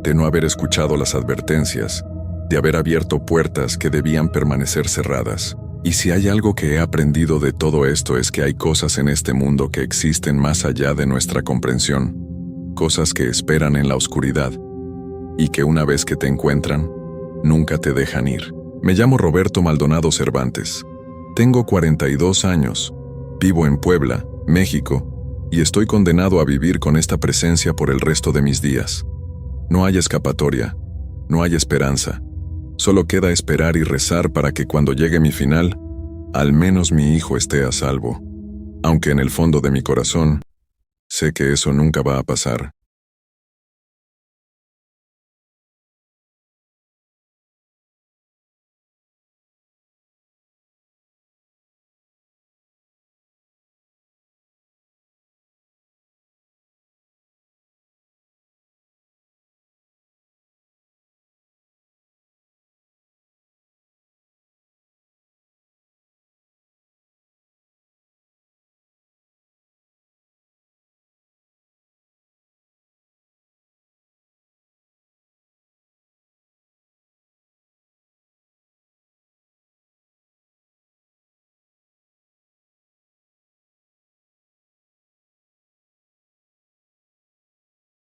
de no haber escuchado las advertencias, de haber abierto puertas que debían permanecer cerradas. Y si hay algo que he aprendido de todo esto es que hay cosas en este mundo que existen más allá de nuestra comprensión, cosas que esperan en la oscuridad, y que una vez que te encuentran, nunca te dejan ir. Me llamo Roberto Maldonado Cervantes. Tengo 42 años, vivo en Puebla, México, y estoy condenado a vivir con esta presencia por el resto de mis días. No hay escapatoria, no hay esperanza. Solo queda esperar y rezar para que cuando llegue mi final, al menos mi hijo esté a salvo. Aunque en el fondo de mi corazón, sé que eso nunca va a pasar.